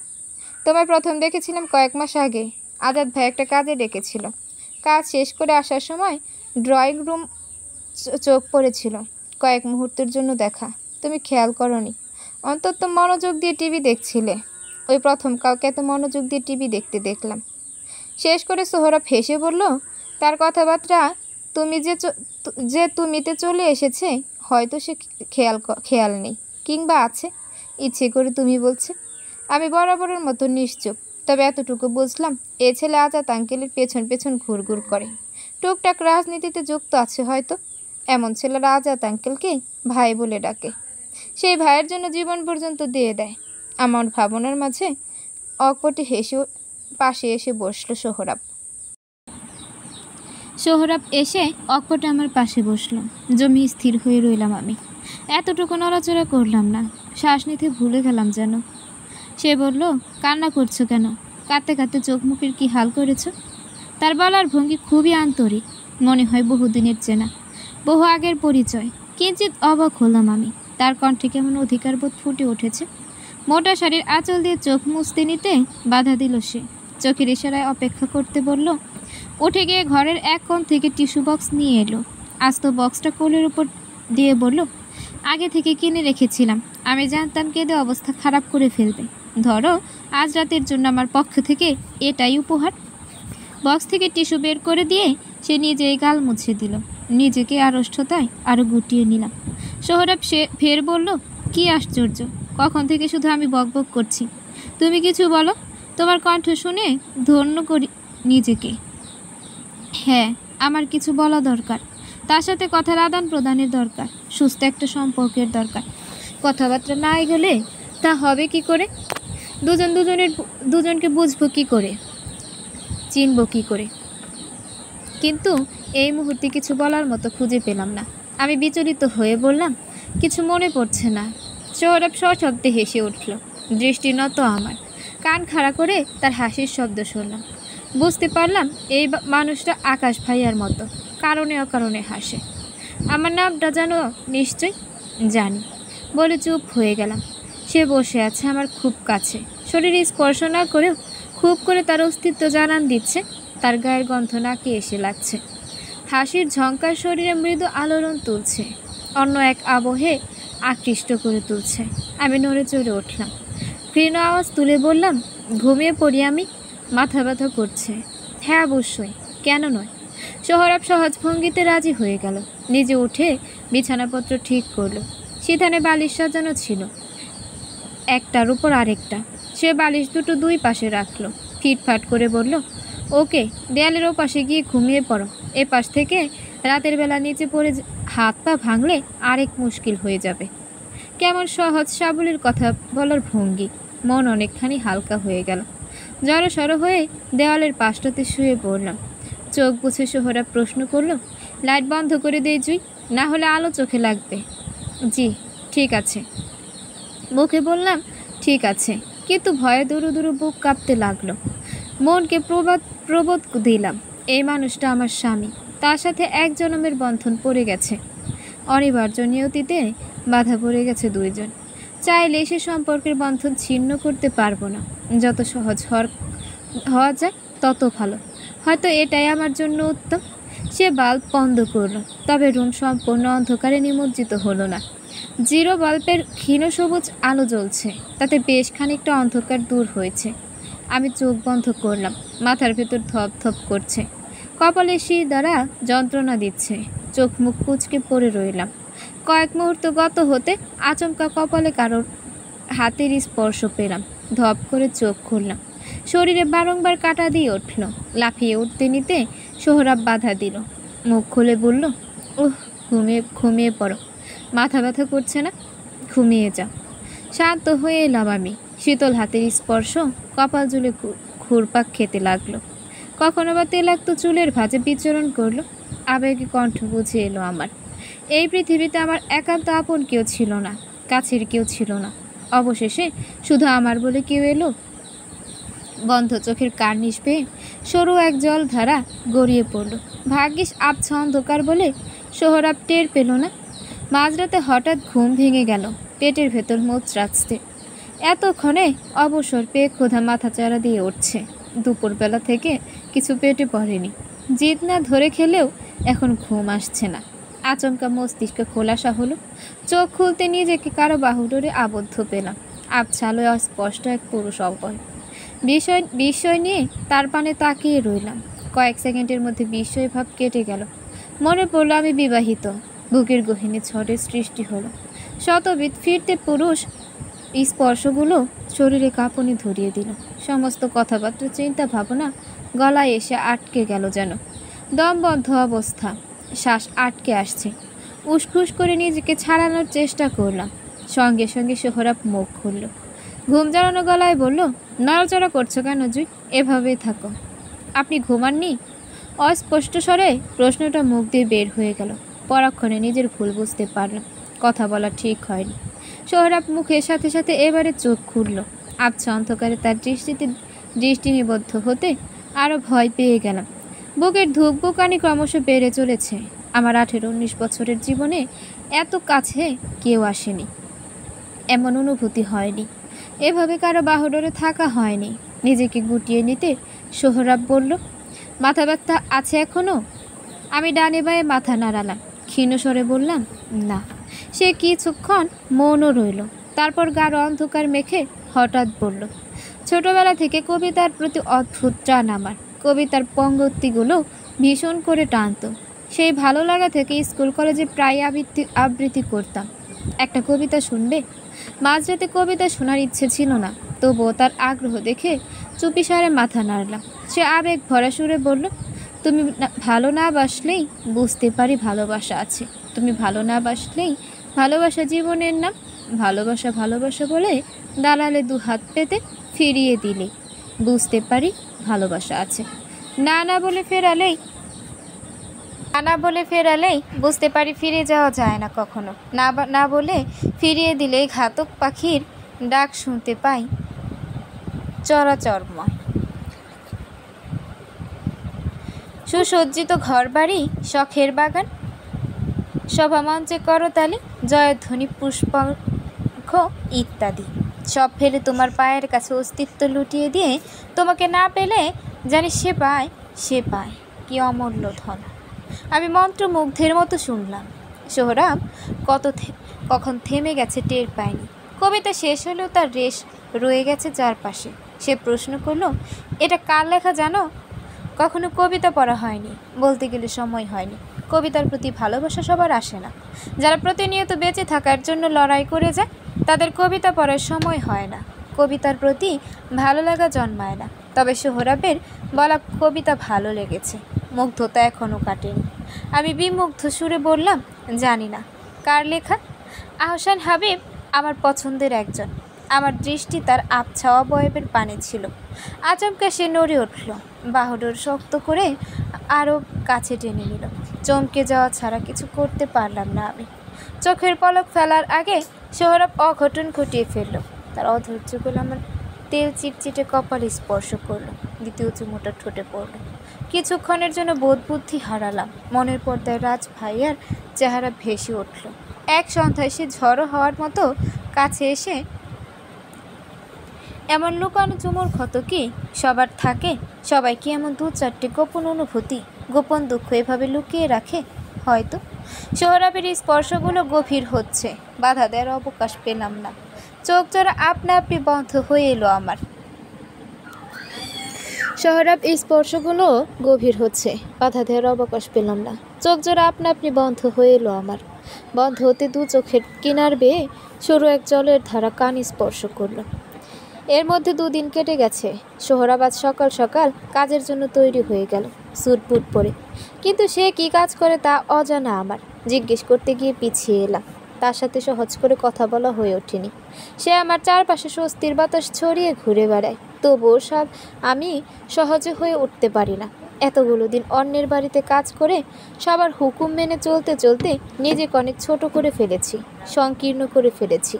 তোমায় প্রথম দেখেছিলাম কয়েক মাস আগে। আজাদ ভাই একটা কাজে ডেকেছিল। কাজ শেষ করে আসার সময় ড্রয়িং রুম চোখ পড়েছিল। কয়েক মুহূর্তের জন্য দেখা, তুমি খেয়াল করনি। অন্তত মনোযোগ দিয়ে টিভি দেখছিলে। ওই প্রথম কাউকে এত মনোযোগ দিয়ে টিভি দেখতে দেখলাম। শেষ করে সোহরাব হেসে বলল, তার কথাবার্তা তুমিতে চলে এসেছে, হয়তো সে খেয়াল নেই, কিংবা আছে, ইচ্ছে করে তুমি বলছে। আমি বরাবরের মতো নিশ্চুপ। তবে এতটুকু বুঝলাম, এ ছেলে আজাদ আঙ্কেলের পেছন পেছন ঘুরঘুর করে। টুকটাক রাজনীতিতে যুক্ত আছে হয়তো। এমন ছেলেরা আজাদ আঙ্কেলকে ভাই বলে ডাকে। সেই ভাইয়ের জন্য জীবন পর্যন্ত দিয়ে দেয়। আমার ভাবনার মাঝে অকপটে হেসে পাশে এসে বসল সোহরাব। এসে অকপটে আমার পাশে বসলো। জমি স্থির হয়ে রইলাম আমি। এতটুকু নড়াচড়া করলাম না, শ্বাস নিতে ভুলে গেলাম যেন। সে বলল, কান্না করছো কেন? কাঁদতে কাঁদতে চোখ মুখের কি হাল করেছ? তার বলার ভঙ্গি খুবই আন্তরিক। মনে হয় বহুদিনের চেনা, বহু আগের পরিচয়। কিঞ্চিত অবাক হলাম আমি। তার কণ্ঠে কেমন অধিকারবোধ ফুটে উঠেছে। মোটা শাড়ির আঁচল দিয়ে চোখ মুছতে নিতে বাধা দিল সে। চোখের ইশারায় অপেক্ষা করতে বলল। উঠে গিয়ে ঘরের এক কোণ থেকে টিস্যু বক্স নিয়ে এলো। আস্ত বক্সটা কোলের উপর দিয়ে বলল, আগে থেকে কিনে রেখেছিলাম। আমি জানতাম কেঁদে অবস্থা খারাপ করে ফেলবে। ধরো, আজ রাতের জন্য আমার পক্ষ থেকে এটাই উপহার। বক্স থেকে টিস্যু বের করে দিয়ে সে নিজেই গাল মুছে দিল। নিজেকে আড়ষ্টতায় আরও গুটিয়ে নিলাম। সোহরাব সে ফের বলল, কি আশ্চর্য, কখন থেকে শুধু আমি বকবক করছি, তুমি কিছু বলো। তোমার কণ্ঠ শুনে ধন্য করি নিজেকে। হ্যাঁ, আমার কিছু বলা দরকার। তার সাথে কথার আদান প্রদানের দরকার, সুস্থ একটা সম্পর্কের দরকার। কথাবার্তা না এগোলে তা হবে কি করে? দুজনকে বুঝবো কি করে, চিনব কি করে? কিন্তু এই মুহূর্তে কিছু বলার মতো খুঁজে পেলাম না। আমি বিচলিত হয়ে বললাম, কিছু মনে পড়ছে না। সোহরাব সশব্দে হেসে উঠল। দৃষ্টি নত আমার। কান খাড়া করে তার হাসির শব্দ শুনলাম। বুঝতে পারলাম এই মানুষটা আকাশ ভাইয়ার মতো কারণে অকারণে হাসে। আমার নামটা জানো নিশ্চয়? জানি বলে চুপ হয়ে গেলাম। সে বসে আছে আমার খুব কাছে, শরীরে স্পর্শ না করেও খুব করে তার অস্তিত্ব জানান দিচ্ছে। তার গায়ের গন্ধ নাকে এসে লাগছে। হাসির ঝঙ্কার শরীরে মৃদু আলোড়ন তুলছে, অন্য এক আবহে আকৃষ্ট করে তুলছে। আমি নড়ে চড়ে উঠলাম। ক্ষীণ আওয়াজ তুলে বললাম, ঘুমিয়ে পড়ি আমি, মাথা ব্যথা করছে। হ্যাঁ অবশ্যই, কেন নয়? সোহরাব সহজ ভঙ্গিতে রাজি হয়ে গেল। নিজে উঠে বিছানাপত্র ঠিক করলো। সিঁথানে বালিশ সাজানো ছিল, একটার উপর আরেকটা। সে বালিশ দুটো দুই পাশে রাখলো। ফিটফাট করে বলল, ওকে, দেয়ালের ওপাশে গিয়ে ঘুমিয়ে পড়ো। এপাশ থেকে রাতের বেলা নিচে পড়ে হাত পা ভাঙলে আরেক মুশকিল হয়ে যাবে। কেমন সহজ সাবলীর কথা বলার ভঙ্গি। মন অনেকখানি হালকা হয়ে গেল। জড়সড় হয়ে দেওয়ালের পাশটাতে শুয়ে পড়লাম। চোখ বুঝে সোহরাব প্রশ্ন করল, লাইট বন্ধ করে দেই জুই? না হলে আলো চোখে লাগবে। জি ঠিক আছে, মুখে বললাম ঠিক আছে, কিন্তু ভয়ে দুরু দুরু বুক কাঁপতে লাগলো। মনকে প্রবোধ দিলাম, এই মানুষটা আমার স্বামী, তার সাথে এক জনমের বন্ধন পড়ে গেছে। অনিবার্য নিয়তিতে বাধা পড়ে গেছে দুইজন। চাইলে সে সম্পর্কের বন্ধন ছিন্ন করতে পারবো না। যত সহজ হওয়া যায় তত ভালো। হয়তো এটাই আমার জন্য উত্তম। সে বাল্ব বন্ধ করলো, তবে রুম সম্পূর্ণ অন্ধকারে নিমজ্জিত হলো না। জিরো বাল্বের ক্ষীণ সবুজ আলো জ্বলছে, তাতে বেশ খানিকটা অন্ধকার দূর হয়েছে। আমি চোখ বন্ধ করলাম। মাথার ভেতর ধপ ধপ করছে, কপালে শির দ্বারা যন্ত্রণা দিচ্ছে। চোখ মুখ কুঁচকে পড়ে রইলাম। কয়েক মুহূর্ত গত হতে আচমকা কপালে কারোর হাতের স্পর্শ পেলাম। ধপ করে চোখ খুললাম। শরীরে বারংবার কাটা দিয়ে উঠল। লাফিয়ে উঠতে নিতে সোহরাব বাধা দিল। মুখ খুলে বলল, ঘুমিয়ে পড়ো, মাথা ব্যথা করছে না? ঘুমিয়ে যাও। শান্ত হয়ে এলাম আমি। শীতল হাতের স্পর্শ কপাল জুলে ঘুরপাক খেতে লাগলো। কখনো বা তেলাক্ত চুলের ভাঁজে বিচরণ করলো। আবেগে কণ্ঠ বুঝে এলো আমার। এই পৃথিবীতে আমার একান্ত আপন কেউ ছিল না, কাছের কেউ ছিল না। অবশেষে শুধু আমার বলে কেউ এলো। বন্ধ চোখের কার্নিশ পেয়ে সরু এক জলধারা গড়িয়ে পড়ল। ভাগ্যিস আবছা অন্ধকার বলে সোহরাব টের পেল না। মাঝরাতে হঠাৎ ঘুম ভেঙে গেল, পেটের ভেতর মোচড়াচ্ছে। এতক্ষণে অবসর পেয়ে ক্ষুধা মাথাচাড়া দিয়ে উঠছে। দুপুরবেলা থেকে কিছু পেটে পড়েনি। জিদ না ধরে খেলেও এখন ঘুম আসছে না। আচমকা মস্তিষ্ক খোলাসা হলো। চোখ খুলতে নিজেকে কারো বাহুডোরে আবদ্ধ পেলাম। আবছালো অস্পষ্ট এক পুরুষ অবয়ব। বিস্ময় নিয়ে তার পানে তাকিয়ে রইলাম। কয়েক সেকেন্ডের মধ্যে বিস্ময় ভাব কেটে গেল। মনে পড়ল আমি বিবাহিত। বুকের গহীনে ঝড়ের সৃষ্টি হলো। শতবিধ ফিরতে পুরুষ স্পর্শগুলো শরীরে কাঁপুনি ধরিয়ে দিল। সমস্ত কথাবার্তা চিন্তা ভাবনা গলায় এসে আটকে গেল যেন। দমবন্ধ অবস্থা, শ্বাস আটকে আসছে। উসখুস করে নিজেকে ছাড়ানোর চেষ্টা করলাম। সঙ্গে সঙ্গে সোহরাব মুখ খুলল। ঘুম জড়ানো গলায় বলল, নড়াচড়া করছো কেন জুই? এভাবেই থাকো। আপনি ঘুমাননি? অস্পষ্ট স্বরে প্রশ্নটা মুখ দিয়ে বের হয়ে গেল। পরক্ষণে নিজের ভুল বুঝতে পারলাম। কথা বলা ঠিক হয়নি। সোহরাব মুখের সাথে সাথে এবারে চোখ খুলল। আবছা অন্ধকারে তার দৃষ্টি নিবদ্ধ হতে আরও ভয় পেয়ে গেলাম। বুকের ধুকপুকানি ক্রমশ বেড়ে চলেছে। আমার 18-19 বছরের জীবনে এত কাছে কেউ আসেনি, এমন অনুভূতি হয়নি, এভাবে কারো বাহুডোরে থাকা হয়নি। নিজেকে গুটিয়ে নিতে সোহরাব বলল, মাথা ব্যথা আছে এখনো? আমি ডানে বায়ে মাথা নাড়ালাম, ক্ষীণ স্বরে বললাম, না। সে কিছুক্ষণ মৌনও রইল, তারপর গাঢ় অন্ধকার মেখে হঠাৎ বলল, ছোটবেলা থেকে কবিতার প্রতি অদ্ভুত টান আমার। কবিতার পঙ্গক্তিগুলো ভীষণ করে টানত। সেই ভালো লাগা থেকে স্কুল কলেজে প্রায় আবৃত্তি করতাম। একটা কবিতা শুনবে? মাঝরাতে কবিতা শোনার ইচ্ছে ছিল না, তবুও তার আগ্রহ দেখে চুপিসারে মাথা নাড়লাম। সে আবেগ ভরা সুরে বলল, তুমি ভালো না বাসলেই বুঝতে পারি ভালোবাসা আছে। তুমি ভালো না বাসলেই ভালোবাসা জীবনের নাম। ভালোবাসা ভালোবাসা বলে দালালে দুহাত পেতে ফিরিয়ে দিলে বুঝতে পারি ভালোবাসা আছে। না না বলে ফেরালেই বুঝতে পারি ফিরে যাওয়া যায় না কখনো। না বলে ফিরিয়ে দিলেই ঘাতক পাখির ডাক শুনতে পাই চরাচরময়। সুসজ্জিত ঘরবাড়ি, শখের বাগান, সভামঞ্চে করতালি, জয়ধ্বনি, পুষ্পার্ঘ ইত্যাদি সব ফেলে তোমার পায়ের কাছে অস্তিত্ব লুটিয়ে দিয়ে তোমাকে না পেলে জানি সে পায় কি অমূল্য ধন। আমি মন্ত্রমুগ্ধের মতো শুনলাম। সোহরাব কখন থেমে গেছে টের পায়নি। কবিতা শেষ হলেও তার রেশ রয়ে গেছে চারপাশে। সে প্রশ্ন করলো, এটা কার লেখা জানো? কখনো কবিতা পড়া হয়নি, বলতে গেলে সময় হয়নি। কবিতার প্রতি ভালোবাসা সবার আসে না। যারা প্রতিনিয়ত বেঁচে থাকার জন্য লড়াই করে যায় তাদের কবিতা পড়ার সময় হয় না, কবিতার প্রতি ভালো লাগা জন্মায় না। তবে সোহরাবের বলা কবিতা ভালো লেগেছে, মুগ্ধতা এখনও কাটেনি। আমি বিমুগ্ধ সুরে বললাম, জানি না কার লেখা। আহসান হাবিব আমার পছন্দের একজন। আমার দৃষ্টি তার আবছা অবয়বের পানে ছিল। আচমকা সে নড়ে উঠল, বাহুডোর শক্ত করে আরও কাছে টেনে নিল। চমকে যাওয়া ছাড়া কিছু করতে পারলাম না আমি। চোখের পলক ফেলার আগে সোহরাব অঘটন ঘটিয়ে ফেলল। তার অধৈর্যগুলো আমার তেল চিটচিটে কপালে স্পর্শ করলো, দ্বিতীয় চুমুটা ঠোঁটে পড়ল। কিছুক্ষণের জন্য বোধ বুদ্ধি হারালাম। মনের পর্দায় রাজ ভাইয়ার চেহারা ভেসে উঠল। এক সন্ধ্যায় সে ঝড়ো হওয়ার মতো কাছে এসে এমন লুকানো চুমুর ক্ষত কি সবার থাকে? সবাই কি এমন 2-4টে গোপন অনুভূতি, গোপন দুঃখ এভাবে লুকিয়ে রাখে? হয়তো। সোহরাবের স্পর্শগুলো গভীর হচ্ছে, বাধা দেওয়ার অবকাশ পেলাম না। চোখ জোড়া আপনা আপনি বন্ধ হয়ে এলো আমার। সোহরাব স্পর্শগুলো গভীর হচ্ছে, বাধা দেওয়ার অবকাশ পেলাম না। চোখ জোড়া আপনা আপনি বন্ধ হয়ে এলো আমার। বন্ধ হতে দু চোখের কিনার বেয়ে সরু এক জলের ধারা কান স্পর্শ করল। এর মধ্যে 2 দিন কেটে গেছে। সোহরাব আজ সকাল সকাল কাজের জন্য তৈরি হয়ে গেল, স্যুট-বুট পরে। কিন্তু সে কি কাজ করে তা অজানা আমার। জিজ্ঞেস করতে গিয়ে পিছিয়ে এলাম। তার সাথে সহজ করে কথা বলা হয়ে ওঠেনি। সে আমার চারপাশে স্বস্তির বাতাস ছড়িয়ে ঘুরে বেড়ায়, তবুও আমি সহজে হয়ে উঠতে পারি না। এতগুলো দিন অন্যের বাড়িতে কাজ করে সবার হুকুম মেনে চলতে চলতে নিজেকে অনেক ছোট করে ফেলেছি, সংকীর্ণ করে ফেলেছি।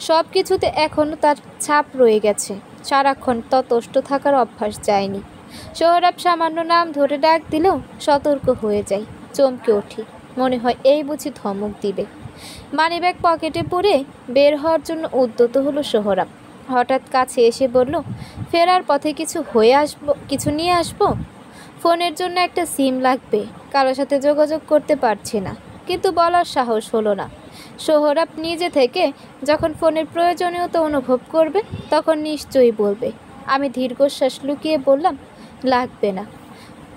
সব কিছুতে এখনও তার ছাপ রয়ে গেছে। সারাক্ষণ ততষ্ট থাকার অভ্যাস যায়নি। সোহরাব সামান্য নাম ধরে ডাক দিলেও সতর্ক হয়ে যাই, চমকে উঠি। মনে হয় এই বুঝি ধমক দিবে। মানিব্যাগ পকেটে পুরে বের হওয়ার জন্য উদ্যত হলো সোহরাব। হঠাৎ কাছে এসে বলল, ফেরার পথে কিছু নিয়ে আসবো? ফোনের জন্য একটা সিম লাগবে, কারোর সাথে যোগাযোগ করতে পারছি না। কিন্তু বলার সাহস হলো না। সোহরাব নিজে থেকে যখন ফোনের প্রয়োজনীয়তা অনুভব করবে তখন নিশ্চয়ই বলবে। আমি দীর্ঘশ্বাস লুকিয়ে বললাম, লাগবে না।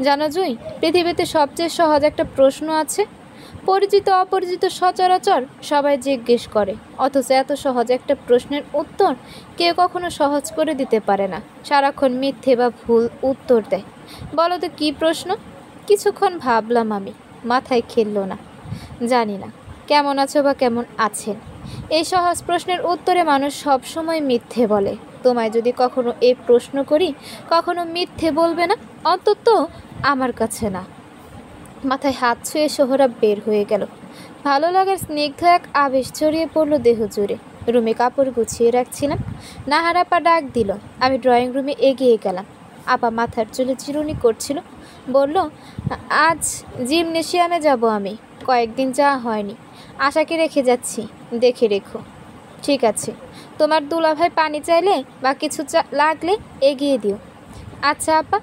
জানো জুই, পৃথিবীতে সবচেয়ে সহজ একটা প্রশ্ন আছে, পরিচিত অপরিচিত সচরাচর সবাই জিজ্ঞেস করে, অথচ এত সহজ একটা প্রশ্নের উত্তর কেউ কখনো সহজ করে দিতে পারে না। সারাক্ষণ মিথ্যে বা ভুল উত্তর দেয়। বলো তো কী প্রশ্ন? কিছুক্ষণ ভাবলাম আমি, মাথায় খেললো না। জানি না। কেমন আছো বা কেমন আছেন? এই সহজ প্রশ্নের উত্তরে মানুষ সবসময় মিথ্যে বলে। তোমায় যদি কখনো এই প্রশ্ন করি, কখনো মিথ্যে বলবে না, অন্তত আমার কাছে না। মাথায় হাত ছুঁয়ে সোহরাব বের হয়ে গেল। ভালো লাগার স্নিগ্ধ এক আবেশ ছড়িয়ে পড়লো দেহ জুড়ে। রুমে কাপড় গুছিয়ে রাখছিলাম, নাহার আপা ডাক দিল। আমি ড্রয়িং রুমে এগিয়ে গেলাম। আপা মাথার চুলে চিরুনি করছিল। বলল, আজ জিমনেশিয়ামে যাব আমি, কয়েকদিন যাওয়া হয়নি। আশাকে রেখে যাচ্ছি, দেখে রেখো। ঠিক আছে, তোমার দুলাভাই পানি চাইলে বা কিছু লাগলে এগিয়ে দিও। আচ্ছা আপা।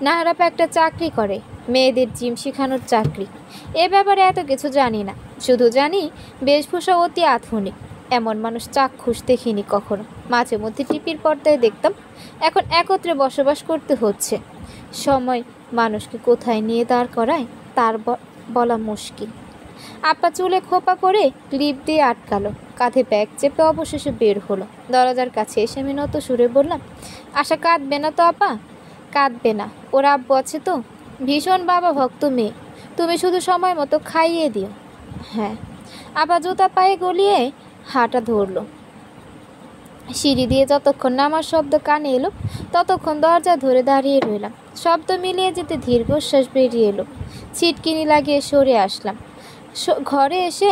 নাহার আপা একটা চাকরি করে, মেয়েদের জিম শেখানোর চাকরি। এ ব্যাপারে এত কিছু জানি না, শুধু জানি বেশভূষা অতি আধুনিক। এমন মানুষ চাক্ষুষ দেখিনি কখনো। মাঝে মধ্যে টিভির পর্দায় দেখতাম। এখন একত্রে বসবাস করতে হচ্ছে। সময় মানুষকে কোথায় নিয়ে দাঁড় করায় তার বলা মুশকিল। আপা চুলে খোপা করে ক্লিপ দিয়ে আটকালো, কাঁধে ব্যাগ চেপে অবশেষে বের হলো। দরজার কাছে এসে আমি নত সুরে বললাম, আশা কাঁদবে না তো আপা? কাঁদবে না, ওর আব্বু আছে তো, ভীষণ বাবা ভক্ত মেয়ে। তুমি শুধু সময় মতো খাইয়ে দিও। হ্যাঁ। আপা জুতা পায়ে গলিয়ে হাঁটা ধরলো। সিঁড়ি দিয়ে যতক্ষণ নামার শব্দ কানে এলো ততক্ষণ দরজা ধরে দাঁড়িয়ে রইলাম। শব্দ মিলিয়ে যেতে দীর্ঘশ্বাস বেরিয়ে এলো। ছিটকিনি লাগিয়ে সরে আসলাম। ঘরে এসে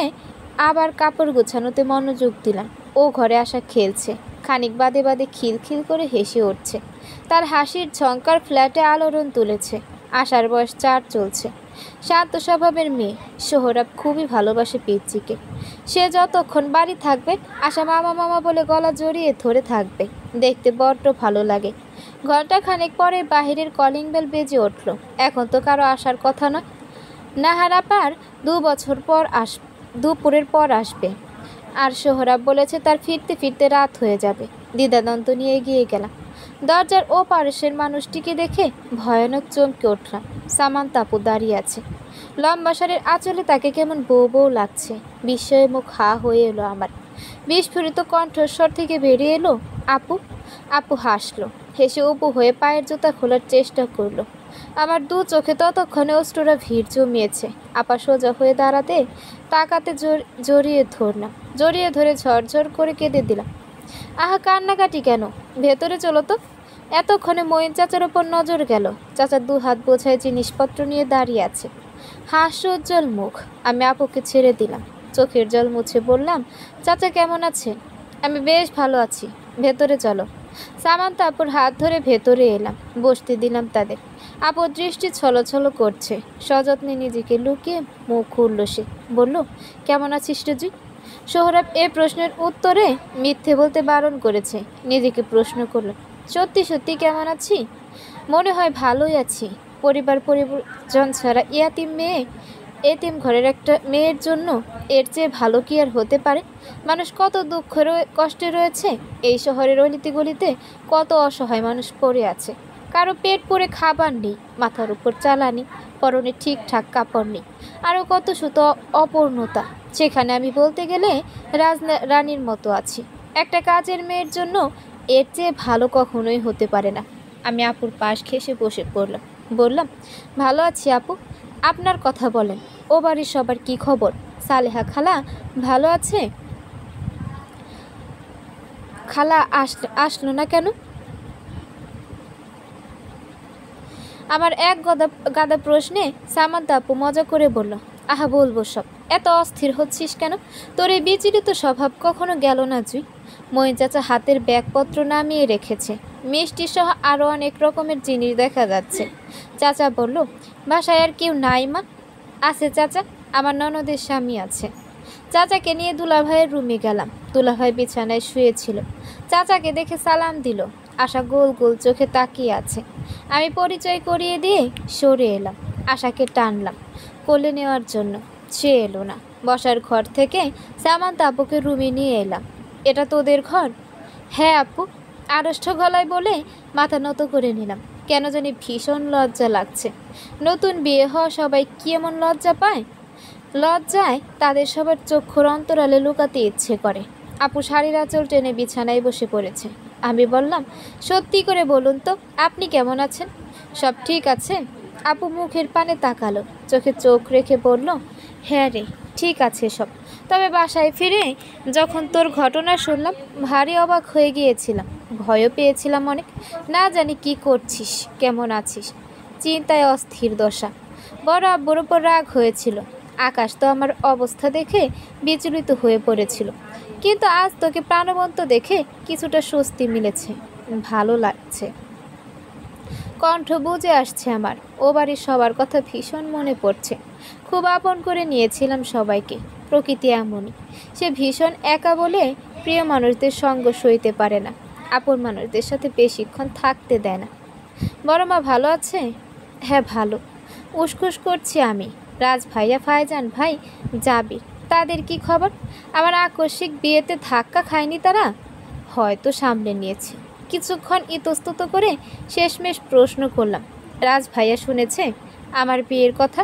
আবার কাপড় গোছানোতে মনোযোগ দিলাম। ও ঘরে আসা খেলছে, খানিক বাদে বাদে খিলখিল করে হেসে উঠছে। তার হাসির ঝঙ্কার ফ্ল্যাটে আলোড়ন তুলেছে। আশার বয়স 4 চলছে, শান্ত স্বভাবের মেয়ে। সোহরাব খুবই ভালোবাসে পিচ্চিকে। সে যতক্ষণ বাড়ি থাকবে আশা মামা মামা বলে গলা জড়িয়ে ধরে থাকবে। দেখতে বড্ড ভালো লাগে। ঘন্টা খানেক পরে বাহিরের কলিং বেল বেজে উঠল। এখন তো কারো আসার কথা না। নাহার আপার 2 বছর পর দুপুরের পর আসবে। আর সোহরাব বলেছে তার ফিরতে ফিরতে রাত হয়ে যাবে। দ্বিধাদ্বন্দ্ব নিয়ে এগিয়ে গেলাম। দরজার ও পাশের মানুষটিকে দেখে ভয়ানক চমকে উঠলাম। সামান্তা আপু দাঁড়িয়ে আছে। লম্বা শাড়ির আঁচলে তাকে কেমন বউ বউ লাগছে। বিস্ময়ে মুখ হা হয়ে এলো আমার। বিস্ফোরিত কণ্ঠস্বর থেকে বেরিয়ে এলো, আপু। আপু হাসলো। হেসে উবু হয়ে পায়ের জুতা খোলার চেষ্টা করলো। আমার 2 চোখে ততক্ষণে অশ্রুরা ভিড় জমিয়েছে। আপা সোজা হয়ে দাঁড়াতে তাকাতে জড়িয়ে ধরলাম। জড়িয়ে ধরে ঝরঝর করে কেঁদে দিলাম। আহা, কান্নাকাটি কেন? ভেতরে চলো তো। এতক্ষণে মঈন চাচার ওপর নজর গেল। চাচা 2 হাত বোঝায় জিনিসপত্র নিয়ে দাঁড়িয়ে আছে, হাস্যোজ্জ্বল মুখ। আমি আপুকে ছেড়ে দিলাম। চোখের জল মুছে বললাম, চাচা কেমন আছে? আমি বেশ ভালো আছি, ভেতরে চলো। সামান্তা আপুর হাত ধরে ভেতরে এলাম। বসতে দিলাম তাদের। আপুর দৃষ্টি ছলছল করছে। সযত্নে নিজেকে লুকিয়ে মুখ খুলল সে। বলল, কেমন আছিস তুই? সোহরাব এ প্রশ্নের উত্তরে মিথ্যে বলতে বারণ করেছে। নিজেকে প্রশ্ন করল, সত্যি সত্যি কেমন আছি? মনে হয় ভালোই আছি। পরিজন ছাড়া এতিম ঘরের একটা মেয়ের জন্য এর চেয়ে ভালো কি আর হতে পারে? মানুষ কত দুঃখ কষ্টে রয়েছে। এই শহরের অলিতে গলিতে কত অসহায় মানুষ পড়ে আছে। কারো পেট পরে খাবার নেই, মাথার উপর চালানি, পরনে ঠিকঠাক কাপড় নেই, আরও কত শত অপূর্ণতা। সেখানে আমি বলতে গেলে রানীর মতো আছি। একটা কাজের মেয়ের জন্য এর চেয়ে ভালো কখনোই হতে পারে না। আমি আপুর পাশ ঘেঁষে বসে পড়লাম। বললাম, ভালো আছি আপু। আপনার কথা বলেন। ও বাড়ির সবার কি খবর? সালেহা খালা ভালো আছে? খালা আসলো না কেন? আমার এক গাদা প্রশ্নে সামান্তা আপু মজা করে বলল, আহা বলবো সব, এত অস্থির হচ্ছিস কেন? তোর এই বিচলিত স্বভাব কখনো গেল না জুই? মঈন চাচা হাতের ব্যাগপত্র নামিয়ে রেখেছে। মিষ্টি সহ আরও অনেক রকমের জিনিস দেখা যাচ্ছে। চাচা বলল, বাসায় আর কেউ নাই মা? আছে চাচা, আমার ননদের স্বামী আছে। চাচাকে নিয়ে দুলাভাইয়ের রুমে গেলাম। দুলাভাই বিছানায় শুয়েছিল। চাচাকে দেখে সালাম দিল। আশা গোল গোল চোখে তাকিয়ে আছে। আমি পরিচয় করিয়ে দিয়ে সরে এলাম। আশাকে টানলাম কোলে নেওয়ার জন্য, সে এলো না। বসার ঘর থেকে সামান্তা আপুকে রুমে নিয়ে এলাম। এটা তোদের ঘর? হ্যাঁ আপু, আড়ষ্ট গলায় বলে মাথা নত করে নিলাম। কেন জানি ভীষণ লজ্জা লাগছে। নতুন বিয়ে হওয়া সবাই কি এমন লজ্জা পায়? লজ্জায় তাদের সবার চক্ষুর অন্তরালে লুকাতে ইচ্ছে করে। আপু শাড়ির আঁচল টেনে বিছানায় বসে পড়েছে। আমি বললাম, সত্যি করে বলুন তো, আপনি কেমন আছেন? সব ঠিক আছে? আপু মুখের পানে তাকালো, চোখে চোখ রেখে বলল, হ্যাঁ রে, ঠিক আছে সব। তবে বাসায় ফিরে যখন তোর ঘটনা শুনলাম ভারী অবাক হয়ে গিয়েছিলাম। ভয়ও পেয়েছিলাম অনেক। না জানি কি করছিস, কেমন আছিস। চিন্তায় অস্থির দশা। বড় আব্বুর ওপর রাগ হয়েছিল। আকাশ তো আমার অবস্থা দেখে বিচলিত হয়ে পড়েছিল। কিন্তু আজ তোকে প্রাণবন্ত দেখে কিছুটা স্বস্তি মিলেছে, ভালো লাগছে। কণ্ঠ বুঝে আসছে আমার। ও বাড়ির সবার কথা ভীষণ মনে পড়ছে। খুব আপন করে নিয়েছিলাম সবাইকে। প্রকৃতি এমনই, সে ভীষণ একা বলে প্রিয় মানুষদের সঙ্গ সইতে পারে না, আপন মানুষদের সাথে বেশিক্ষণ থাকতে দেয় না। বড় মা ভালো আছে? হ্যাঁ ভালো। উসখুস করছি আমি। রাজ ভাইয়া, ফাইজান ভাই, জাবির, তাদের কি খবর? আমার আকস্মিক বিয়েতে ধাক্কা খায়নি তারা? হয়তো সামলে নিয়েছে। কিছুক্ষণ ইতস্তত করে শেষমেশ প্রশ্ন করলাম, রাজ ভাইয়া শুনেছে আমার বিয়ের কথা?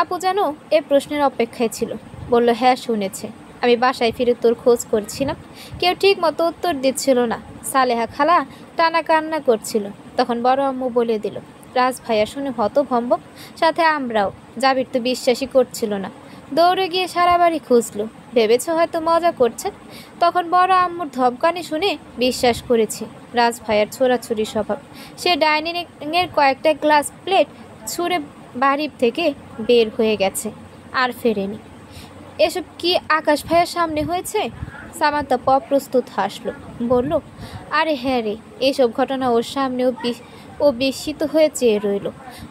আপু যেন এ প্রশ্নের অপেক্ষায় ছিল। বলল, হ্যাঁ শুনেছে। আমি বাসায় ফিরে তোর খোঁজ করছিলাম, কেউ ঠিক মতো উত্তর দিচ্ছিল না। সালেহা খালা টানা কান্না করছিল। তখন বড় আম্মু বলে দিল। রাজ ভাইয়া শুনে হতভম্ব, সাথে আমরাও। জাবির তো বিশ্বাসই করছিল না, দৌড়ে গিয়ে সারা বাড়ি খুঁজলো। ভেবেছ হয়তো মজা করছে। তখন বড় আম্মুর ধমকানি শুনে বিশ্বাস করেছি। রাজ ভাইয়ার ছোড়াছুরি স্বভাব। সে ডাইনিংয়ের কয়েকটা গ্লাস প্লেট ছুঁড়ে বাড়ি থেকে বের হয়ে গেছে, আর ফেরেনি। এসব কি আকাশ ভাইয়ার সামনে হয়েছে? সামান্তা অপ্রস্তুত হাসলো, বলল, আরে হ্যাঁ রে, এসব ঘটনা ওর সামনেও ও বিস্মিত হয়ে চেয়ে রইল।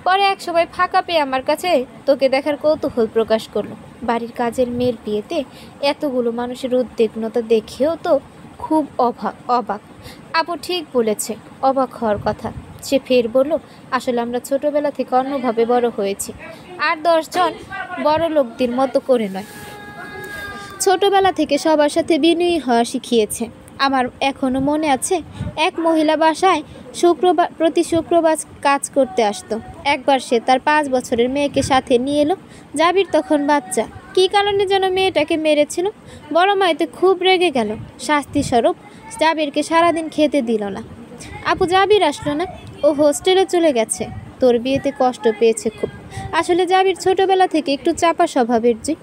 পরে এক সময় ফাঁকা পেয়ে আমার কাছে তোকে দেখার কৌতূহল প্রকাশ করলো। বাড়ির কাজের মেয়ের বিয়েতে এতগুলো মানুষের উদ্বিগ্নতা দেখেও তো খুব অবাক। আপু ঠিক বলেছে, অবাক হওয়ার কথা। সে ফের বলল, আসলে আমরা ছোটবেলা থেকে অন্যভাবে বড় হয়েছি, আর 10 জন বড় লোকদের মতো করে নয়। ছোটবেলা থেকে সবার সাথে বিনয়ী হওয়া শিখিয়েছে। আমার এখনও মনে আছে, এক মহিলা বাসায় প্রতি শুক্রবার কাজ করতে আসতো। একবার সে তার 5 বছরের মেয়েকে সাথে নিয়ে এলো। জাবির তখন বাচ্চা। কী কারণে যেন মেয়েটাকে মেরেছিল। বড় মাইতে খুব রেগে গেল। শাস্তিস্বরূপ জাবিরকে সারাদিন খেতে দিল না। আপু, জাবির আসলো না, ও হোস্টেলে চলে গেছে। তোর বিয়েতে কষ্ট পেয়েছে খুব। আসলে জাবির ছোটবেলা থেকে একটু চাপা স্বভাবের যে,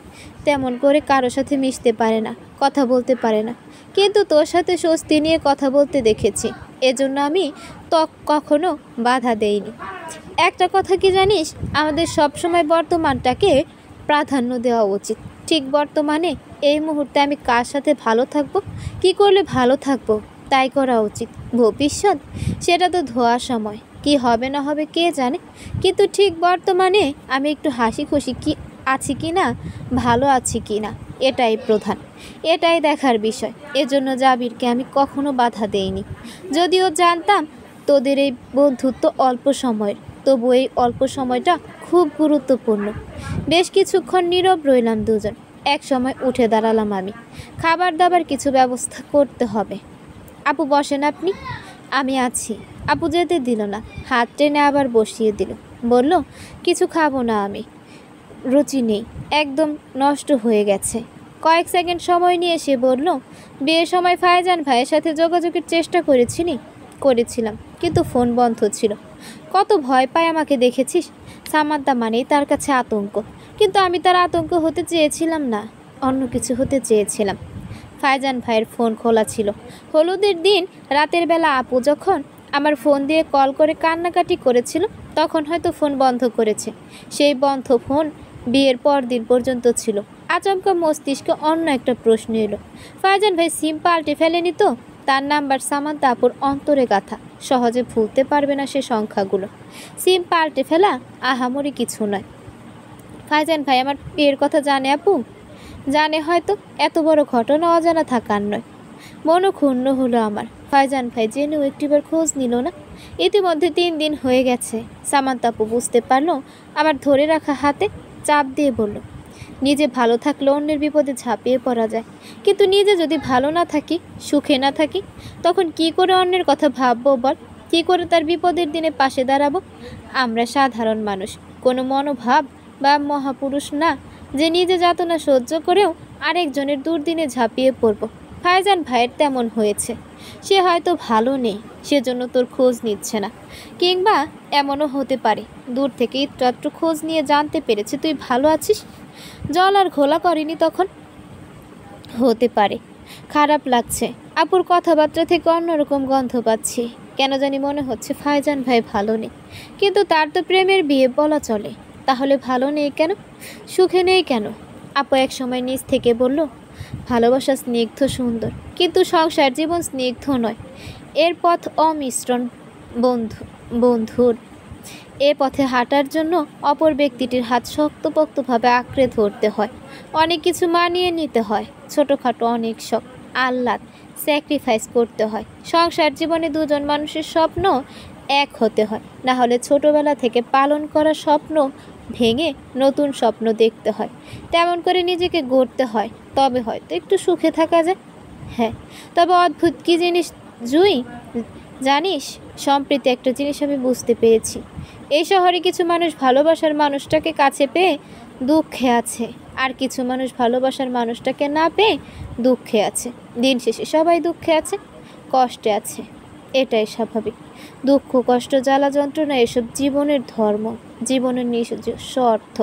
তেমন করে কারো সাথে মিশতে পারে না, কথা বলতে পারে না। কিন্তু তোর সাথে স্বস্তি নিয়ে কথা বলতে দেখেছি, এজন্য আমি কখনো বাধা দেইনি। একটা কথা কি জানিস, আমাদের সবসময় বর্তমানটাকে প্রাধান্য দেওয়া উচিত। ঠিক বর্তমানে এই মুহূর্তে আমি কার সাথে ভালো থাকবো, কি করলে ভালো থাকবো, তাই করা উচিত। ভবিষ্যৎ, সেটা তো ধোয়ার সময়, কি হবে না হবে কে জানে। কিন্তু ঠিক বর্তমানে আমি একটু হাসি খুশি আছি কি না, ভালো আছি কি না, এটাই প্রধান, এটাই দেখার বিষয়। এজন্য জাবিরকে আমি কখনো বাধা দেইনি। যদিও জানতাম তোদের এই বন্ধুত্ব অল্প সময়ের, তবু এই অল্প সময়টা খুব গুরুত্বপূর্ণ। বেশ কিছুক্ষণ নীরব রইলাম দুজন। এক সময় উঠে দাঁড়ালাম আমি। খাবার দাবার কিছু ব্যবস্থা করতে হবে। আপু বসেন আপনি। আমি আছি। আপু যেতে দিল না, হাত টেনে আবার বসিয়ে দিল। বলল, কিছু খাবো না আমি, রুচি নেই, একদম নষ্ট হয়ে গেছে। কয়েক সেকেন্ড সময় নিয়ে সে বলল, বিয়ের সময় ফাইজান ভাইয়ের সাথে যোগাযোগের চেষ্টা করেছিলাম, কিন্তু ফোন বন্ধ ছিল। কত ভয় পায় আমাকে দেখেছিস। সামান্তা মানেই তার কাছে আতঙ্ক, কিন্তু আমি তার আতঙ্ক হতে চেয়েছিলাম না, অন্য কিছু হতে চেয়েছিলাম। ফাইজান ভাইয়ের ফোন খোলা ছিল। হলুদের দিন রাতের বেলা আপু যখন আমার ফোন দিয়ে কল করে কান্নাকাটি করেছিল, তখন হয়তো ফোন বন্ধ করেছে। সেই বন্ধ ফোন বিয়ের পর দিন পর্যন্ত ছিল। আচমকা মস্তিষ্কে অন্য একটা প্রশ্ন এলো, ফাইজান ভাই সিম পাল্টে ফেলেনি তো? তার নাম্বার সামান্তা আপুর অন্তরে গাথা, সহজে ভুলতে পারবে না সে সংখ্যাগুলো। সিম পাল্টে ফেলা আহামরি কিছু নয়। ফাইজান ভাই আমার বিয়ের কথা জানে আপু? জানে হয়তো, এত বড় ঘটনা অজানা থাকার নয়। মনও ক্ষুণ্ণ হলো আমার। ফাইজান ভাই জেনেও একটিবার খোঁজ নিল না। ইতিমধ্যে 3 দিন হয়ে গেছে। সামান্তা আপু বুঝতে পারলো আমার ধরে রাখা হাতে চাপ দিয়ে বলল, নিজে ভালো থাকলে অন্যের বিপদে ঝাঁপিয়ে পড়া যায়, কিন্তু নিজে যদি ভালো না থাকি, সুখে না থাকি, তখন কি করে অন্যের কথা ভাববো বল? কি করে তার বিপদের দিনে পাশে দাঁড়াবো? আমরা সাধারণ মানুষ, কোনো মনোভাব বা মহাপুরুষ না যে নিজে যাতনা সহ্য করেও আরেকজনের দুর্দিনে ঝাঁপিয়ে পড়ব। ফাইজান ভাইয়ের তেমন হয়েছে। সে হয়তো ভালো নেই, সেজন্য তোর খোঁজ নিচ্ছে না। কিংবা এমনও হতে পারে দূর থেকে একটু খোঁজ নিয়ে জানতে পেরেছে তুই ভালো আছিস, জল আর ঘোলা করেনি তখন। হতে পারে। খারাপ লাগছে। আপুর কথাবার্তা থেকে অন্যরকম গন্ধ পাচ্ছি। কেন জানি মনে হচ্ছে ফাইজান ভাই ভালো নেই। কিন্তু তার তো প্রেমের বিয়ে বলা চলে। তাহলে ভালো নেই কেন, সুখে নেই কেন? আপু এক সময় নিজ থেকে বলল, ভালোবাসা স্নিগ্ধ সুন্দর, কিন্তু সংসার জীবন স্নিগ্ধ নয়, এর পথ অমিশ্রণ বন্ধু। বন্ধুর। এ পথে হাঁটার জন্য অপর ব্যক্তিটির হাত শক্তপোক্তভাবে আঁকড়ে ধরতে হয়, অনেক কিছু মানিয়ে নিতে হয়, ছোটোখাটো অনেক শখ, আহ্লাদ স্যাক্রিফাইস করতে হয়। সংসার জীবনে দুজন মানুষের স্বপ্ন এক হতে হয়, না হলে ছোটবেলা থেকে পালন করা স্বপ্ন ভেঙে নতুন স্বপ্ন দেখতে হয়। তেমন করে নিজেকে গড়তে হয়, তবে হয়তো একটু সুখে থাকা যায়। হ্যাঁ, তবে অদ্ভুত কী জিনিস জুই জানিস, সম্প্রতি একটা জিনিস আমি বুঝতে পেরেছি। এই শহরে কিছু মানুষ ভালোবাসার মানুষটাকে কাছে পেয়ে দুঃখে আছে, আর কিছু মানুষ ভালোবাসার মানুষটাকে না পেয়ে দুঃখে আছে। দিন শেষে সবাই দুঃখে আছে, কষ্টে আছে, এটাই স্বাভাবিক। দুঃখ, কষ্ট, জ্বালা, যন্ত্রণা এসব জীবনের ধর্ম, জীবনের নিজস্ব অর্থ।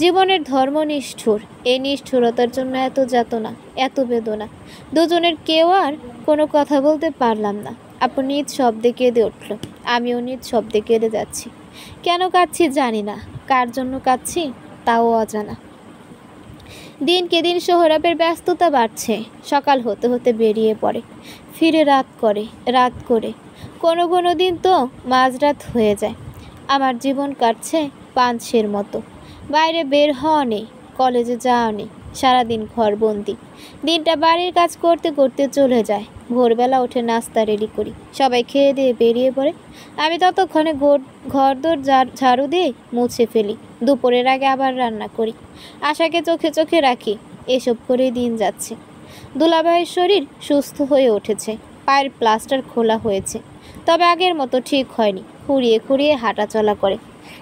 জীবনের ধর্ম নিষ্ঠুর। এই নিষ্ঠুরতার জন্য এত যাতনা, এত বেদনা। দুজনের কেউ আর কোনো কথা বলতে পারলাম না। আপু নিজ শব্দে কেঁদে উঠল, আমিও নিজ শব্দে কেঁদে যাচ্ছি। কেন কাঁদছি জানি না, কার জন্য কাঁদছি তাও অজানা। দিনকে দিন সোহরাবের ব্যস্ততা বাড়ছে। সকাল হতে হতে বেরিয়ে পড়ে, ফিরে রাত করে। কোনো কোনো দিন তো মাঝরাত হয়ে যায়। আমার জীবন কাটছে পাঞ্ছের মতো। বাইরে বের হওয়া নেই, কলেজে যাওয়া নেই, সারাদিন ঘরবন্দি। দিনটা বাড়ির কাজ করতে করতে চলে যায়। ভোরবেলা উঠে নাস্তা রেডি করি, সবাই খেয়ে দিয়ে বেরিয়ে পড়ে। আমি ততক্ষণে ঘরদোর ঝাড়ু দিয়ে মুছে ফেলি। দুপুরের আগে আবার রান্না করি, আশাকে চোখে চোখে রাখি। এসব করেই দিন যাচ্ছে। দুলাভাইয়ের শরীর সুস্থ হয়ে উঠেছে, পায়ের প্লাস্টার খোলা হয়েছে, তবে আগের মতো ঠিক হয়নি। খুঁড়িয়ে খুঁড়িয়ে হাঁটা চলা করে।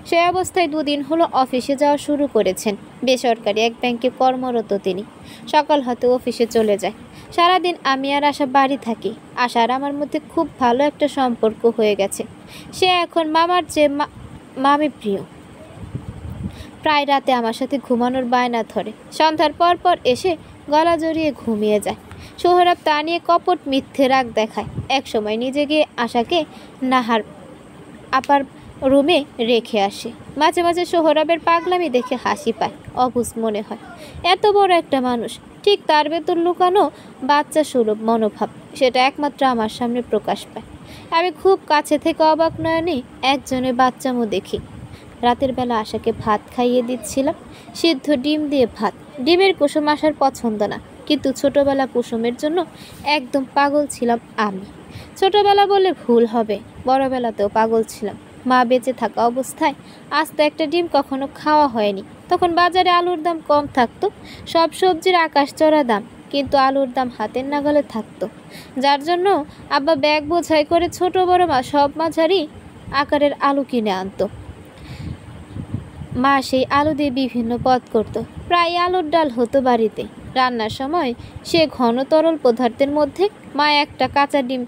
সে অবস্থায় 2 দিন হলো অফিসে যাওয়া শুরু করেছেন। বেসরকারি এক ব্যাংকে কর্মরত তিনি। সকাল হতে অফিসে চলে যায়। সারাদিন আমি আর আশা বাড়ি থাকি। আশার আমার মধ্যে খুব ভালো একটা সম্পর্ক হয়ে গেছে। সে এখন মামার চেয়ে মামি প্রিয়। প্রায় রাতে আমার সাথে ঘুমানোর বায়না ধরে। সন্ধ্যার পর পর এসে গলা জড়িয়ে ঘুমিয়ে যায়। সোহরাব তা নিয়ে কপট মিথ্যে রাগ দেখায়। একসময় নিজে গিয়ে আশাকে নাহার আপার রুমে রেখে আসে। মাঝে মাঝে সোহরাবের পাগলামি দেখে হাসি পায়, অবুঝ মনে হয়। এত বড় একটা মানুষ, ঠিক তার ভেতর লুকানো বাচ্চা সুলভ মনোভাব, সেটা একমাত্র আমার সামনে প্রকাশ পায়। আমি খুব কাছে থেকে অবাক নয়নে একজনের বাচ্চামো দেখি। রাতের বেলা আশাকে ভাত খাইয়ে দিচ্ছিলাম, সিদ্ধ ডিম দিয়ে ভাত। ডিমের কুসুম আশার পছন্দ না, কিন্তু ছোটবেলা কুসুমের জন্য একদম পাগল ছিলাম আমি। ছোটবেলা বলে ভুল হবে, বড়বেলাতেও পাগল ছিলাম। মা বেঁচে থাকা অবস্থায় আস্ত একটা ডিম কখনো খাওয়া হয়নি। তখন বাজারে আলুর দাম কম থাকতো, সব সবজির আকাশ চড়া দাম, কিন্তু আলুর দাম হাতের নাগালে থাকতো। যার জন্য আব্বা ব্যাগ বোঝাই করে ছোট বড় সব মাঝারি আকারের আলু কিনে আনতো। মা সেই আলু দিয়ে বিভিন্ন পদ করত। প্রায় আলুর ডাল হতো বাড়িতে। রান্নার সময় সে ঘন তরল পদার্থের মধ্যে মা একটা কাঁচা ডিম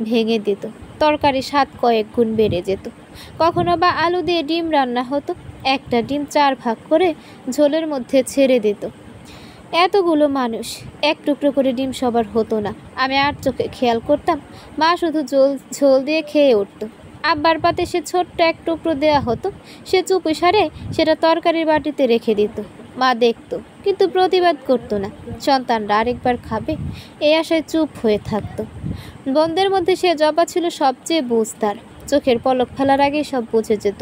ভেঙে দিত। তরকারি স্বাদ কয়েক গুণ বেড়ে যেত। কখনো বা আলু দিয়ে ডিম রান্না হতো, একটা ডিম 4 ভাগ করে ঝোলের মধ্যে ছেড়ে দিত। এতগুলো মানুষ, এক টুকরো করে ডিম সবার হতো না। আমি আর চোখে খেয়াল করতাম, মা শুধু ঝোল দিয়ে খেয়ে উঠত। আব্বার পাতে সে ছোট্ট এক টুকরো দেয়া হতো, সে চুপিসারে সেটা তরকারির বাটিতে রেখে দিত। মা দেখতো, কিন্তু প্রতিবাদ করতো না। সন্তানরা আরেকবার খাবে এই আশায় চুপ হয়ে থাকতো। বোনদের মধ্যে সে জবা ছিল সবচেয়ে বুঝদার। চোখের পলক ফেলার আগেই সব বুঝে যেত।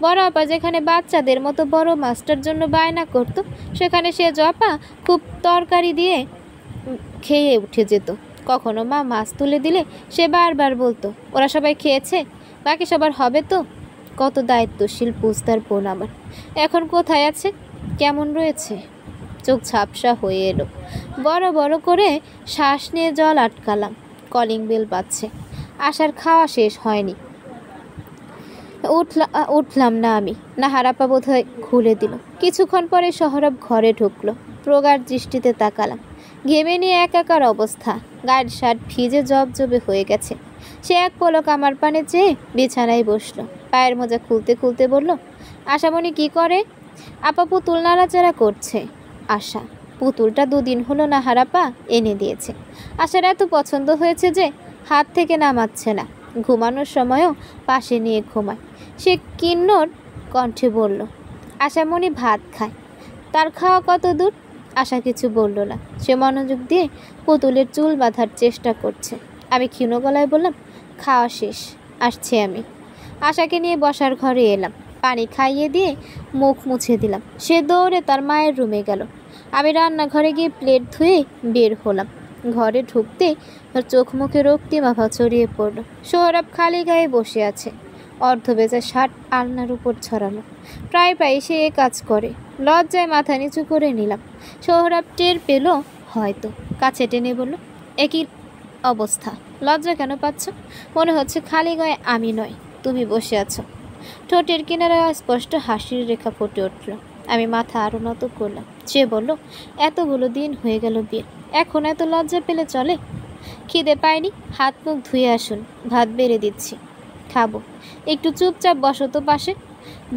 বড় আপা যেখানে বাচ্চাদের মতো বড় মাছটার জন্য বায়না করত, সেখানে সে জপা খুব তরকারি দিয়ে খেয়ে উঠে যেত। কখনো মা মাছ তুলে দিলে সে বারবার বলতো, ওরা সবাই খেয়েছে, বাকি সবার হবে তো। কত দায়িত্বশীল বুঝদার বোন আমার। এখন কোথায় আছে, কেমন রয়েছে? চোখ ঝাপসা হয়ে এলো। বড় বড় করে শ্বাস নিয়ে জল আটকালাম। কলিং বেল বাজছে। আশার খাওয়া শেষ হয়নি। উঠলাম না আমি। নাহার আপা বোধহয় খুলে দিল। কিছুক্ষণ পরে সোহরাব ঘরে ঢুকলো। প্রগাঢ় দৃষ্টিতে তাকালাম। ঘেমে নিয়ে একাকার অবস্থা, গায়ের শার্ট ভিজে জবজবে হয়ে গেছে। সে এক পলক আমার পানে চেয়ে বিছানায় বসলো। পায়ের মোজা খুলতে খুলতে বলল, আশামণি কি করে? আপা পুতুল নাড়াচাড়া করছে। আশা পুতুলটা 2 দিন হলো নাহার আপা এনে দিয়েছে। আশার এত পছন্দ হয়েছে যে হাত থেকে নামাচ্ছে না। ঘুমানোর সময়ও পাশে নিয়ে ঘুমায়। সে কিন্নর কণ্ঠে বলল, আশামণি ভাত খায়। তার খাওয়া কত দূর? আশা কিছু বলল না। সে মনোযোগ দিয়ে পুতুলের চুল বাঁধার চেষ্টা করছে। আমি ক্ষীণ গলায় বললাম, খাওয়া শেষ, আসছি আমি। আশাকে নিয়ে বসার ঘরে এলাম। পানি খাইয়ে দিয়ে মুখ মুছে দিলাম। সে দৌড়ে তার মায়ের রুমে গেল। আমি রান্নাঘরে গিয়ে প্লেট ধুয়ে বের হলাম। ঘরে ঢুকতে ওর চোখ মুখে রক্তিমাভা ছড়িয়ে পড়ল। সোহরাব খালি গায়ে বসে আছে, অর্ধবেজা শার্ট আলনার উপর ছড়ানো। প্রায় প্রায় সে এ কাজ করে। লজ্জায় মাথা নিচু করে নিলাম। সোহরাব টের পেল হয়তো, কাছে টেনে বলল, একই অবস্থা, লজ্জা কেন পাচ্ছ? মনে হচ্ছে খালি গায়ে আমি নয়, তুমি বসে আছো। ঠোঁটের কিনারে স্পষ্ট হাসির রেখা ফুটে উঠল। আমি মাথা আরও নত করলাম। সে বলল, এতগুলো দিন হয়ে গেল বিয়ে, এখন এত লজ্জা পেলে চলে? খিদে পায়নি? হাত মুখ ধুয়ে আসুন, ভাত বেড়ে দিচ্ছি, খাবো। একটু চুপচাপ বসো তো পাশে।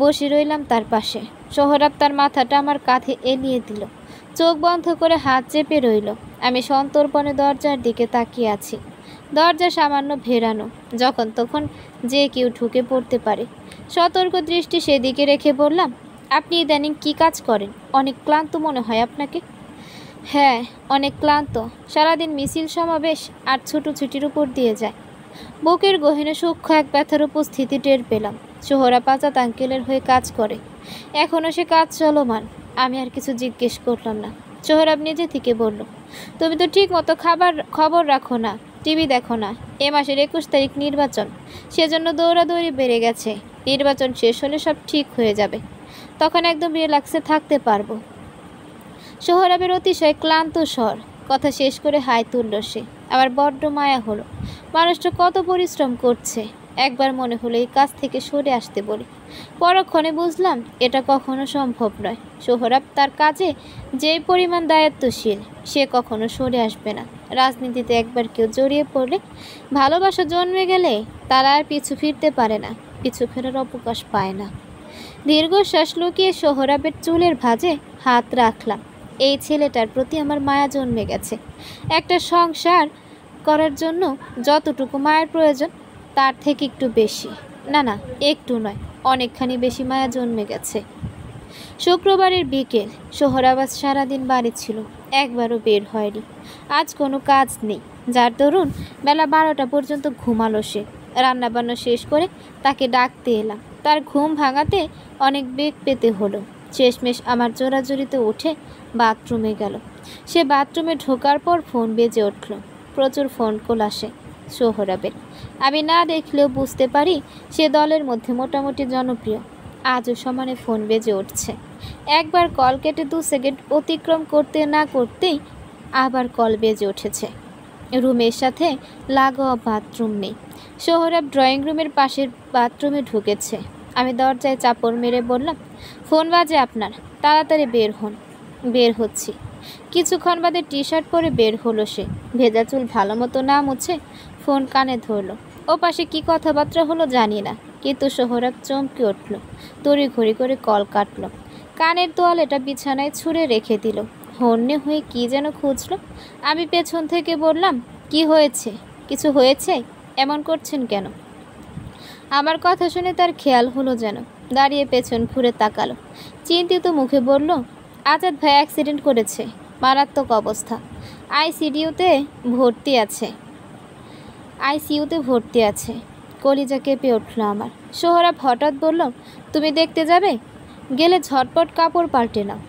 বসে রইলাম তার পাশে। সোহরাব তার মাথাটা আমার কাঁধে এলিয়ে দিল। চোখ বন্ধ করে হাত চেপে রইল। আমি সন্তর্পণে দরজার দিকে তাকিয়ে আছি। দরজা সামান্য ভেরানো, যখন তখন যে কেউ ঢুকে পড়তে পারে। সতর্ক দৃষ্টি সেদিকে রেখে বললাম, আপনি ইদানিং কী কাজ করেন? অনেক ক্লান্ত মনে হয় আপনাকে। হ্যাঁ, অনেক ক্লান্ত। সারাদিন মিছিল সমাবেশ আর ছুটোছুটির উপর দিয়ে যায়। বুকের গহীনে সূক্ষ্ম এক ব্যথার উপস্থিতি টের পেলাম। সোহরাব আজাদ আঙ্কেলের হয়ে কাজ করে, এখনও সে কাজ চলমান। আমি আর কিছু জিজ্ঞেস করলাম না। সোহরাব নিজে থেকে বলল, তুমি তো ঠিক মতো খবর রাখো না, টিভি দেখো না। এ মাসের 21 তারিখ নির্বাচন, সেজন্য দৌড়াদৌড়ি বেড়ে গেছে। নির্বাচন শেষ হলে সব ঠিক হয়ে যাবে, তখন একদম রিল্যাক্সে থাকতে পারবো। সোহরাবের অতিশয় ক্লান্ত স্বর। কথা শেষ করে হাই তুলল সে। আমার বড্ড মায়া হলো। মানুষটা কত পরিশ্রম করছে। একবার মনে হলো এই কাজ থেকে সরে আসতে বলি। পরক্ষণে বুঝলাম এটা কখনো সম্ভব নয়। সোহরাব তার কাজে যে পরিমাণ দায়িত্বশীল, সে কখনো সরে আসবে না। রাজনীতিতে একবার কেউ জড়িয়ে পড়লে, ভালোবাসা জন্মে গেলে তারা আর পিছু ফিরতে পারে না, পিছু ফেরার অবকাশ পায় না। দীর্ঘশ্বাস লুকিয়ে সোহরাবের চুলের ভাঁজে হাত রাখলাম। এই ছেলেটার প্রতি আমার মায়া জন্মে গেছে। একটা সংসার করার জন্য যতটুকু মায়ের প্রয়োজন, তার থেকে একটু বেশি। না না, একটু নয়, অনেকখানি বেশি মায়া জন্মে গেছে। শুক্রবারের বিকেল। সোহরাব আজ সারাদিন বাড়ি ছিল, একবারও বের হয়নি। আজ কোনো কাজ নেই, যার দরুন বেলা 12টা পর্যন্ত ঘুমালো সে। রান্নাবান্না শেষ করে তাকে ডাকতে এলাম। তার ঘুম ভাঙাতে অনেক বেগ পেতে হলো। শেষমেশ আমার জোরাজুরিতে উঠে বাথরুমে গেল। সে বাথরুমে ঢোকার পর ফোন বেজে উঠল। প্রচুর ফোন কল আসে সোহরাবের। আমি না দেখলেও বুঝতে পারি সে দলের মধ্যে মোটামুটি জনপ্রিয়। আজও সমানে ফোন বেজে উঠছে। একবার কল কেটে 2 সেকেন্ড অতিক্রম করতে না করতেই আবার কল বেজে উঠেছে। রুমের সাথে লাগোয়া বাথরুম নেই। সোহরাব ড্রয়িং রুমের পাশের বাথরুমে ঢুকেছে। আমি দরজায় চাপড় মেরে বললাম, ফোন বাজে আপনার, তাড়াতাড়ি বের হন। বের হচ্ছি। কিছুক্ষণ বাদে টি শার্ট পরে বের হলো সে। ভেজা চুল ভালো মতো না মুছে ফোন কানে ধরলো। ও পাশে কী কথাবার্তা হলো জানি না, কিন্তু সোহরাব চমকে উঠল। তড়িঘড়ি করে কল কাটল। কানের তোয়ালেটা বিছানায় ছুঁড়ে রেখে দিল। হন্যে হয়ে কী যেন খুঁজল। আমি পেছন থেকে বললাম, কি হয়েছে? কিছু হয়েছে? এমন করছেন কেন? আমার কথা শুনে তার খেয়াল হলো যেন। দাঁড়িয়ে পেছন ঘুরে তাকালো। চিন্তিত মুখে বলল, আজাদ ভাই অ্যাক্সিডেন্ট করেছে, মারাত্মক অবস্থা। আইসিইউতে ভর্তি আছে। কলিজা কেঁপে উঠল আমার। সোহরাব হঠাৎ বলল, তুমি দেখতে যাবে? গেলে ঝটপট কাপড় পাল্টে নাও,